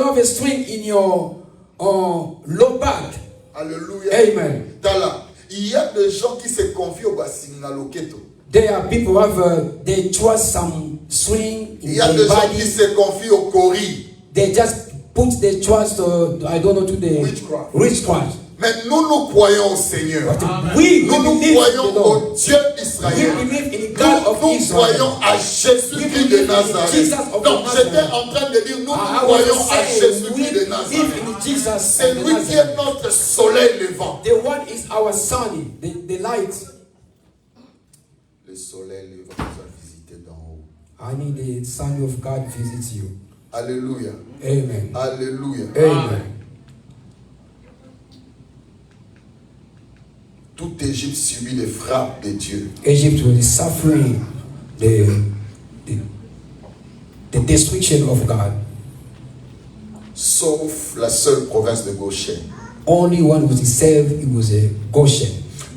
have a string in your low back. Alléluia. Amen. Tala. Il y a des gens qui se confient au signaloqueto. There are people who have they trust some string Il in y a des their gens qui body. se confient au cori. They just put their trust, I don't know, to the witchcraft. Mais nous croyons au Seigneur. But we Nous believe in croyons the Lord. au Dieu d'Israël. We believe in God of Nous Israel. croyons à Jésus-Christ de Nazareth. Jesus of Donc Nazareth. j'étais en train de dire, nous I was croyons à saying, Jésus-Christ de we Nazareth. believe in Jesus C'est of lui qui Nazareth. est notre soleil levant. The one is our sun, the light. Le soleil levant nous a visité d'en haut. I need the sun of God visit you. Alléluia. Amen. Alléluia. Amen. Toute Égypte subit les frappes de Dieu. Egypt was suffering the destruction of God. Sauf la seule province de Goshen. Only one was saved, it was a Goshen.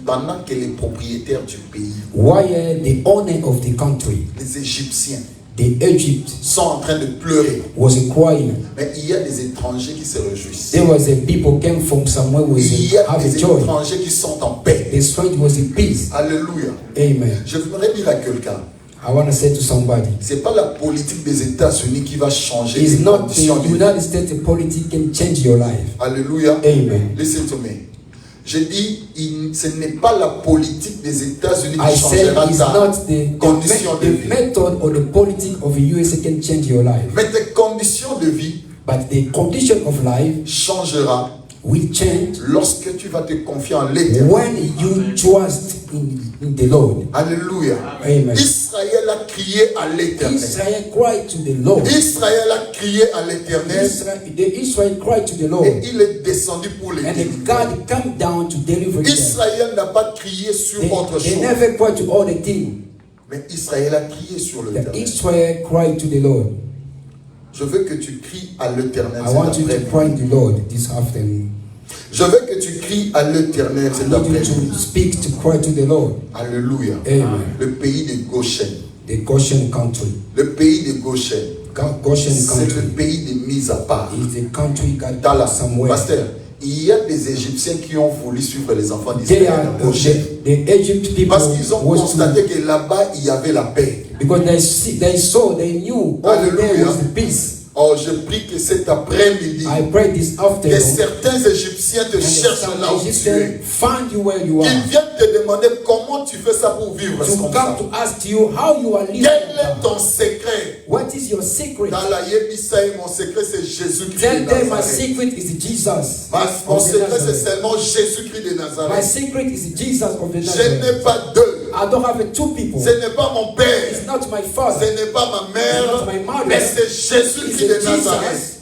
Pendant que les propriétaires du pays, While the owner of the country, les Égyptiens, the Egypt, sont en train de pleurer. was crying. Mais il y a des étrangers qui se réjouissent. There was a people came from somewhere with Il y a have des a joy. étrangers qui sont en paix. The strength was in peace. Alléluia. Amen. Je voudrais dire à quelqu'un, I want to say to somebody, c'est pas la politique des États-Unis qui va changer it's les not conditions the de vie. United States politics can change your life. Alléluia. Amen. Listen to me. Je dis, ce n'est pas la politique des États-Unis I qui said changera it's ta not the condition de vie. method or the politics of the USA can change your life. Mais tes conditions de vie But the condition of life changera will change lorsque tu vas te confier en l'Éternel. when you trust in the Lord. Alléluia. Amen. Israël a crié à l'Éternel. Israel cried to the Lord. Israël a crié à l'Éternel Israel cried to the Lord. et il est descendu pour les And délivrer. God came down to deliver them. Israël n'a pas crié sur autre They chose. never cried to all the things. Mais Israël a crié sur But l'Éternel. Israel cried to the Lord. Je veux que tu cries à l'Éternel I want you cet to cry après-midi. to the Lord this afternoon. Je veux que tu cries à l'Éternel I cet need you après-midi. to speak, to cry to the Lord. Alléluia. Amen. Le pays de Goshen. The Goshen country. Le pays de Goshen. Goshen C'est le country pays des mises à part. is the country God Dans la, somewhere. pasteur, il y a des Égyptiens qui ont voulu suivre les enfants They d'Israël are à Goshen. the Egypt people Parce qu'ils ont was constaté que là-bas, il y avait la paix. because they knew over there Hallelujah. was the peace. Oh, je prie que cet après-midi, I pray this que afternoon. certains Égyptiens te And cherchent some là où tu es. Egyptians find you where you Ils are. viennent te demander comment tu fais ça pour vivre To comme come ça. to ask you how you are living. Quel est ton secret? What is your secret? Dans la Yébissaï, mon secret c'est Jésus-Christ Tell de them my Nazareth. secret is Jesus. Mon of the secret c'est Nazareth. seulement Jésus-Christ de My Nazareth. secret is Jesus of the Je Nazareth. n'ai pas deux. I don't have two people. Ce n'est pas mon père. It's not my Ce father. n'est pas ma mère. It's not my mother. Mais c'est Jésus-Christ It's de Nazareth. Jesus.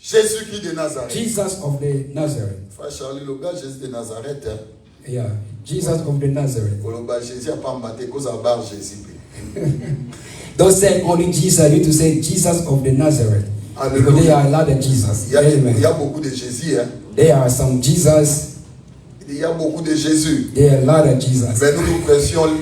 Jésus-Christ de Nazareth. Jesus of the Nazareth. Frère Charlie, le gars Jésus de Nazareth. Hein. Yeah. Jesus of the Nazareth. Le gars Jésus n'a pas maté cause à barre Jésus. Don't say only Jesus. You need to say Jesus of the Nazareth. Hallelujah. Because there are a lot of Jesus. Il y a Amen. beaucoup de Jésus. Hein. There are some Jesus. Il y a beaucoup de Jésus. There are a lot of Jesus. Mais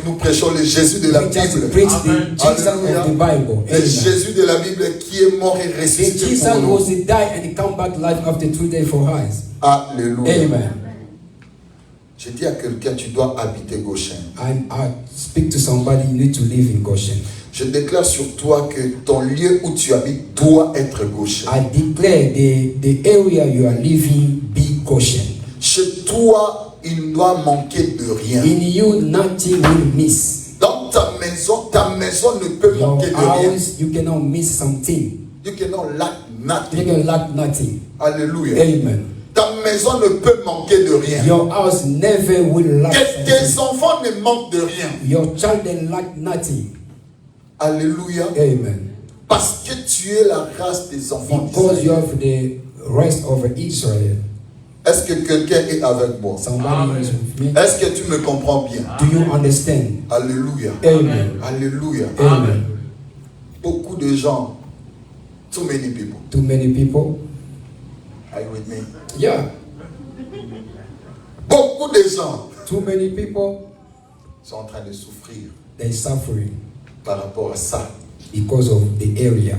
nous prêchons le Jésus de la We just Bible. preach the Jesus Alléluia. of the Bible. Le Amen. Jésus de la Bible qui est mort et The ressuscité Jesus pour nous. was to die and he come back life after 3 days for us. Alléluia. Amen. Je dis à quelqu'un, tu dois habiter Goshen. And I speak to somebody, you need to live in Goshen. Je déclare sur toi que ton lieu où tu habites doit être Goshen. I declare the area you are living be Goshen. Chez toi, il ne doit manquer de rien. In you, nothing will miss. Dans ta maison ne peut Your manquer de rien. house, you cannot miss something. You cannot lack You nothing. can lack nothing. Alléluia. Amen. Ta maison ne peut manquer de rien. Your house never will lack Que tes something. enfants ne manquent de rien. Your children lack nothing. Alléluia. Amen. Parce que tu es la race des enfants Because you d'Israël. have the rest of Israel. Est-ce que quelqu'un est avec moi? Somebody is with me. Est-ce que tu me comprends bien? Do you understand? Alléluia. Amen. Alléluia. Amen. Beaucoup de gens, too many people. Too many people. Are you with me? Yeah. Beaucoup de gens Too many people. sont en train de souffrir They're suffering par rapport à ça. because of the area.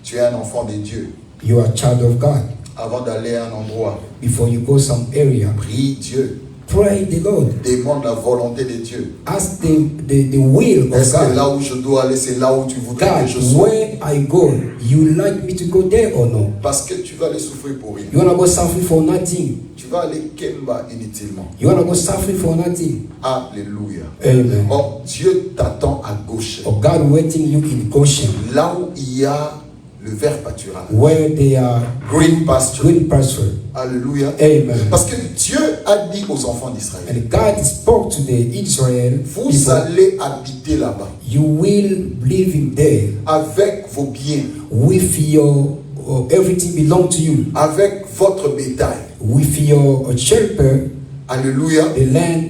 Tu es un enfant de Dieu. You are a child of God. Avant d'aller à un endroit, Before you go some area, prie Dieu. pray the Lord. Demande la volonté de Dieu. Ask the will of Est-ce que God. là où je dois aller, c'est là où tu voudrais que je God, sois? where I go, you like me to go there or no? Parce que tu vas aller souffrir pour rien. You wanna go suffering for nothing. Tu vas aller kemba inutilement. You wanna go suffering for nothing. Alléluia. Amen. Or, Dieu t'attend à gauche. Or God waiting you in Goshen, Là où il y a le vert pâturage. where they are Green pasture. green pasture. Alléluia. Amen. Parce que Dieu a dit aux enfants d'Israël, And God spoke to the Israel vous people, allez habiter là-bas you will live in there avec vos biens, with your everything belong to you, avec votre bétail. with your shelter, Alléluia. the land,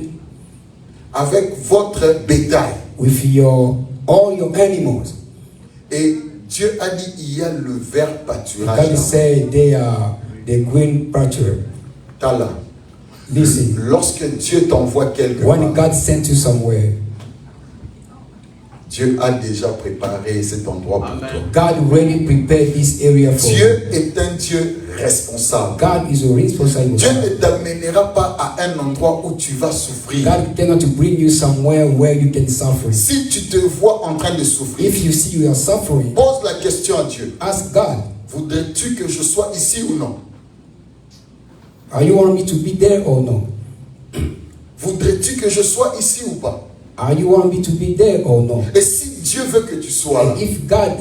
Avec votre bétail. with your all your animals. Et Dieu a dit, il y a le vert pâturage. God là-bas. said they are the green pasture. Tala. Listen, Lorsque Dieu t'envoie quelque when part, God sent you somewhere, Dieu a déjà préparé cet endroit pour toi. God really prepared this area for you. Dieu est un Dieu responsable. God is a responsible Dieu God. ne t'amènera pas à un endroit où tu vas souffrir. God cannot bring you somewhere where you can suffer. Si tu te vois en train de souffrir, If you see you are suffering, pose la question à Dieu. ask God, Voudrais-tu que je sois ici ou non? are you want me to be there or no? Voudrais-tu que je sois ici ou pas? Are you want me to be there or no? Et si Dieu veut que tu sois là, And if God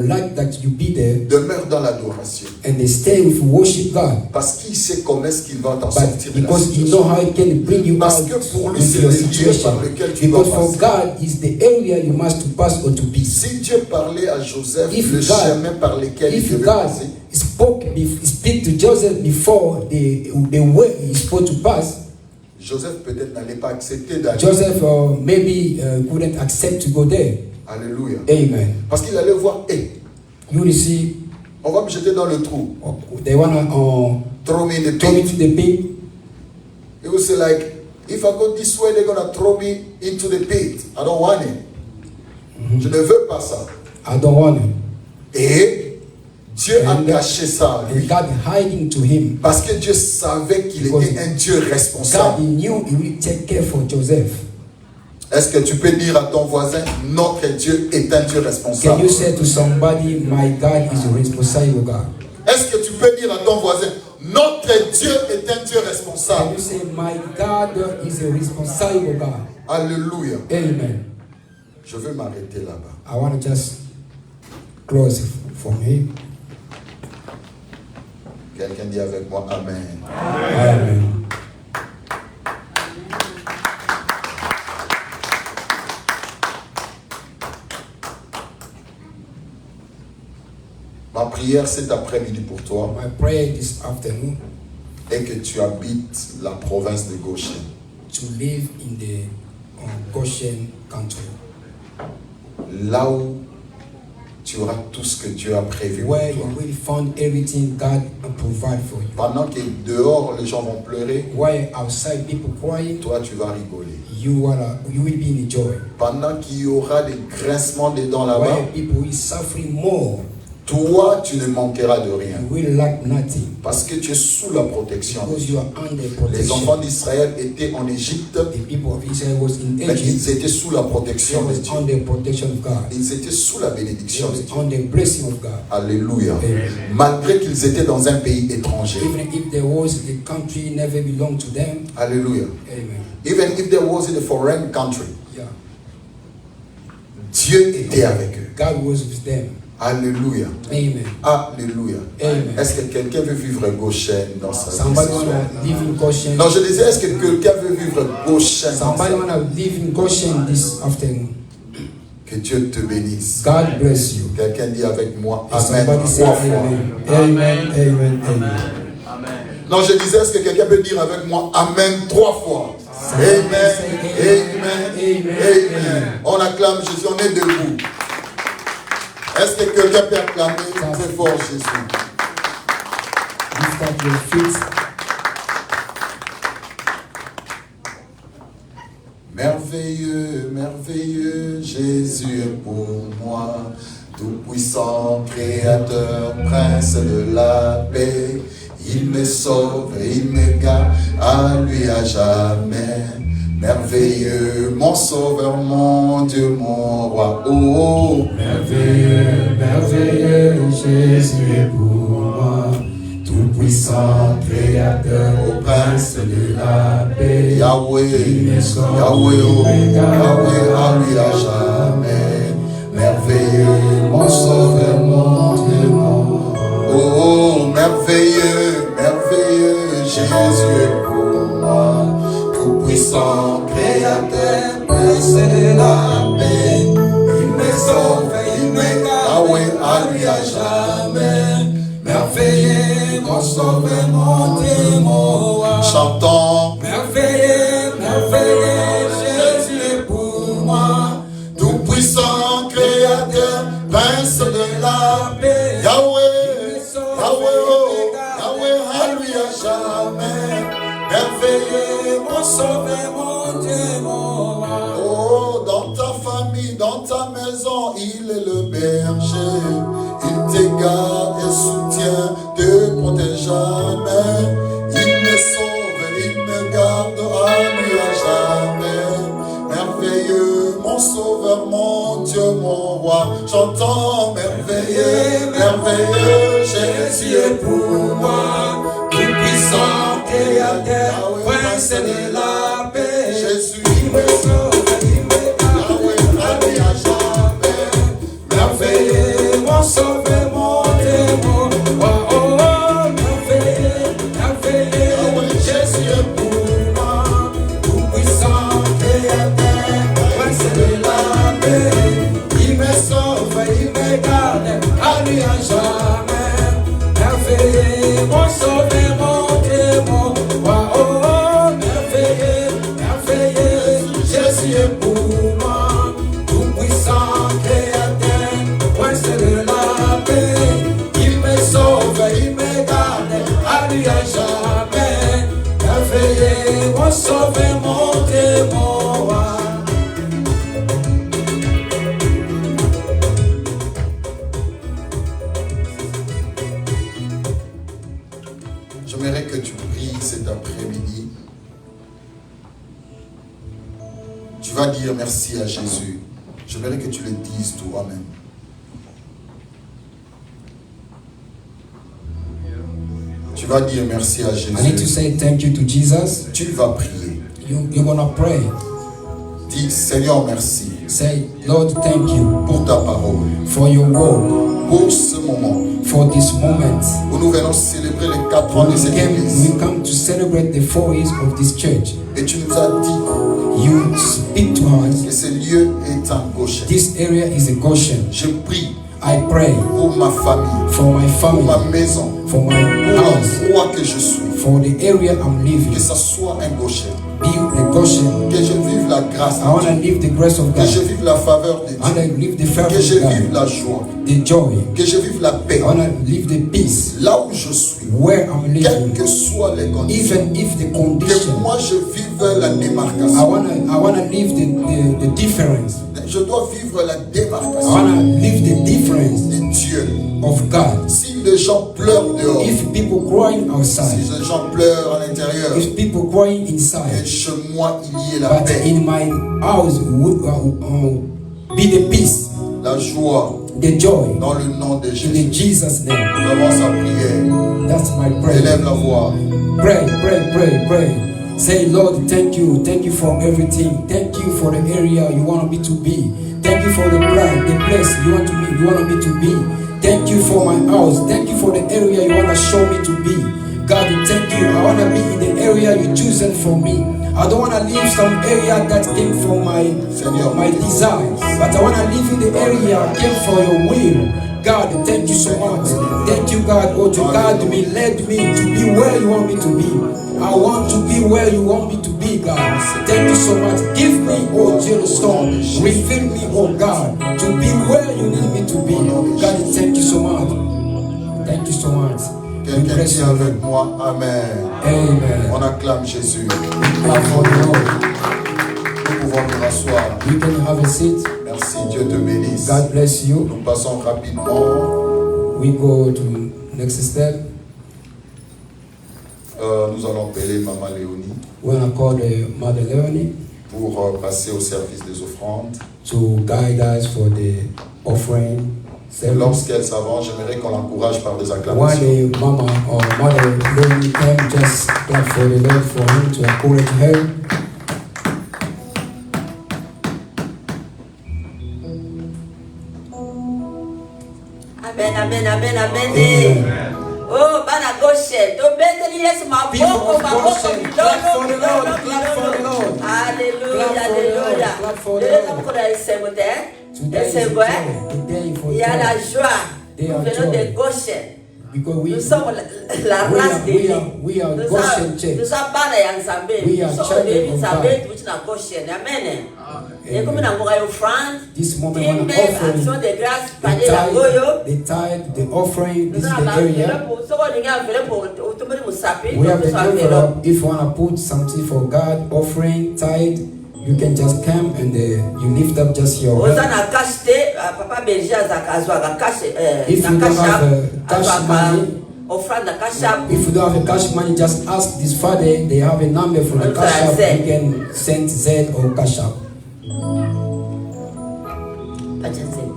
like that you be there demeure dans l'adoration. and they stay with worship God, Parce qu'il sait comment est-ce qu'il va t'en but sortir de la because He situation. know how He can bring you Parce out que pour lui, with c'est your le lieu situation. par lequel tu dois Because for passer. God is the area you must to pass or to be. Si Dieu parlait à Joseph If le God- chemin par lequel il If devait God passer, speak to Joseph before the way He's supposed to pass, Joseph peut-être n'allait pas accepter d'aller. Joseph maybe couldn't accept to go there. Alléluia. Amen. Parce qu'il allait voir, You will see, on va me jeter dans le trou. they wanna Throw me in the throw me pit. to the pit. He will say like, if I go this way, they're going to throw me into the pit. I don't want it. Je ne veux pas ça. I don't want it. Et Dieu a And- caché ça à lui. And God hiding to him. Parce que Dieu savait qu'il Because était un Dieu God responsable. He knew He will take care for Joseph. Est-ce que tu peux dire à ton voisin, notre Dieu est un Dieu Can responsable? you say to somebody, my God is a responsible God? Est-ce que tu peux dire à ton voisin, notre Dieu est un Dieu Can responsable? you say, my God is a responsible God? Alléluia. Amen. Je veux m'arrêter là-bas. I want to just close from here. Quelqu'un dit avec moi, Amen. Amen. Ma prière cet après-midi pour toi My prayer this afternoon est que tu habites la province de Goshen. to live in the Goshen country, Là où tu auras tout ce que Dieu a prévu pour where toi. you will find everything God provide for you. Pendant que dehors les gens vont pleurer, Where outside people crying, toi tu vas rigoler. you will be in joy. Pendant qu'il y aura des grincements des dents là-bas, Where people is suffering more, Toi, tu ne manqueras de rien. You will lack nothing. Parce que tu es sous la protection. Because you are under Les protection. enfants d'Israël étaient en Égypte, The people of Israel was in mais Egypt. ils étaient sous la They protection de was Dieu. under protection of God. Ils étaient sous la They bénédiction de was Dieu. under blessing of God. Alléluia. Amen. Malgré qu'ils étaient dans un pays étranger. Even if there was a country never belonged to them. Alléluia. Amen. Even if there was in a foreign country, Yeah. Dieu était avec eux. God was with them. Alléluia. Amen. Alléluia. Amen. Est-ce que quelqu'un veut vivre Goshen dans sa vie? Somebody ce soir? wanna live in Goshen. Non, je disais, est-ce que quelqu'un veut vivre Goshen dans sa Somebody vie? wanna live in Goshen this afternoon. Que Dieu te bénisse. God bless you. Quelqu'un dit avec moi, And Amen, somebody say 3 fois. amen. Amen. Amen. Amen. Non, je disais, est-ce que quelqu'un peut dire avec moi, Amen, 3 fois? Amen, Amen, Amen. On acclame Jésus, on est debout. Est-ce que quelqu'un peut acclamer très fort Jésus? Lift up your feet. Merveilleux, merveilleux, Jésus est pour moi, tout-puissant, créateur, prince de la paix. Il me sauve et il me garde, à lui à jamais. Merveilleux, mon sauveur, mon Dieu, mon roi. Oh, Merveilleux, merveilleux, Jésus est pour moi, tout-puissant, créateur, au prince de la paix. Yahweh, Yahweh, oh, Yahweh, à lui à jamais. Merveilleux, mon sauveur, mon Dieu, mon roi. Oh, merveilleux, merveilleux, Jésus est pour moi, tout-puissant, créateur, prince de la paix. Il me sauve, il me garde, à lui à jamais. Merveilleux, mon sauveur, mon Dieu, mon roi. Chantons. Merveilleux, merveilleux, Jésus est pour moi, tout-puissant, créateur, prince de la paix. Yahweh, Yahweh, oh, Yahweh, à lui à jamais. Merveilleux, mon sauveur, mon Dieu, mon roi. Oh, dans ta famille, dans ta maison, il est le berger. Il te garde et soutient, te protège jamais. Il me sauve, il me garde, à lui à jamais. Merveilleux, mon sauveur, mon Dieu, mon roi. J'entends merveilleux, merveilleux, Jésus est pour moi, tout-puissant, créateur, prince de la paix. Jésus, il me sauve, il me garde, à lui à jamais. Merveilleux, mon sauveur, mon Dieu, mon roi. Oh, merveilleux, merveilleux, Jésus est pour moi, tout-puissant, créateur, prince de la paix. Il me sauve, il me garde, à lui à jamais. Merveilleux, mon sauveur, mon Dieu, mon roi. Oh, merveilleux, merveilleux, Jésus est pour moi, tout-puissant, créateur, prince de la paix. Il me sauve, il me garde, à lui à jamais. Merveilleux, mon sauveur, mon Dieu, mon roi. J'aimerais que tu pries cet après-midi. Tu vas dire merci à Jésus. J'aimerais que tu le dises toi-même. Tu vas dire merci à I need to Jésus. say thank you to Jesus. Tu vas prier. You're gonna pray. Dis Seigneur merci Say, Lord, thank you pour ta parole, for your word, pour ce moment for this moment. où nous venons célébrer les 4 ans de cette église. We come to celebrate the 4 years of this church. Et tu nous as dit You speak to us. que ce lieu est un Goshen. This area is a Goshen. Je prie I pray pour ma famille, for my pour family, ma maison, for my pour house, l'endroit que je suis. for the area I'm living. Que ça soit un Goshen. Be a Goshen. Que je vive la grâce I de want to Dieu. live the grace of Que je God. vive la faveur de I want Dieu. to live the favor Que je of vive God, la joie. the joy. Que je vive la paix. I want to live the peace Là où je suis. where I'm Quelles living. que soient les conditions. Even if the Que condition, moi je vive la I démarcation. wanna live the difference. je dois vivre la I démarcation want to live the difference de Dieu. of God. Si les gens pleurent dehors, If people crying si outside, les gens pleurent à l'intérieur, if people crying que inside, chez moi il y ait la but paix, in my house would be the peace, la joie, the joy, dans le nom de in Jésus. the Jesus name. Commence à prier. That's my prayer. Élève la voix. Pray, pray, pray, pray. Say, Lord, thank you. Thank you for everything. Thank you for the area you want me to be. Thank you for the plan, the place you want me to be. Thank you for my house. Thank you for the area you want to show me to be. God, thank you. I want to be in the area you chosen for me. I don't want to leave some area that came from my desires, but I want to live in the area that came for your will. God, thank you so much. Thank you, God. Oh, to God, me led me to be where you want me to be. I want to be where you want me to be, God. Thank you so much. Give me, oh, Jerusalem. Refill me, oh God, to be where you need me to be. God, thank you so much. Thank you so much. Quelqu'un dit avec moi, Amen. Amen. On acclame Jésus. Clap for the Lord. Nous pouvons nous rasseoir. You can have a seat. Merci, Dieu te bénisse. God bless you. Nous passons rapidement. We go to next step. Nous allons appeler Maman Léonie We're going to call the Mother Leonie pour passer au service des offrandes. to guide us for the offering service. Lorsqu'elle s'avance, j'aimerais qu'on l'encourage par des When acclamations. the Mama or Mother Leonie came, just clap for the Lord for him to encourage her. Amen, amen, amen, amen. Amen. Oh, bana goshe. To bendeli Yesu People maboko, of maboko, Goshen, clap for the Lord, clap for the Lord. Hallelujah, Clap for the Lord, hallelujah. clap for the Lelo Lord. mukona esengo te. Today is the Esengo, day for Il y a la joy. joie. They Nous are venons joy. de Goshen. Because we Nous sommes la race de vie. we are Nous Goshen sommes Church. bana ya Nzambe. We are Nous sommes children de of Nzambe God. tuuti na Goshen. Amen. Et Amen. comme na ngoka yo offrande, This moment when timbe I'm offering action de grâce the pale la goyo. tithe, the offering, this Nous is avons the un area. enveloppe. Soko ninga enveloppe pour otomoni musapi. We have the Nous avons un enveloppe. envelope. If you want to put something for God, offering, tithe, you can just come and you lift up just your Oza hand. na cash te, papa Berger azwaka cash If na you don't cash have app, cash azwaka money, offrande na cash app. if you don't have a cash money, just ask this Friday. They have a number for the cash app. You can send Z or cash app. Acha nzembo.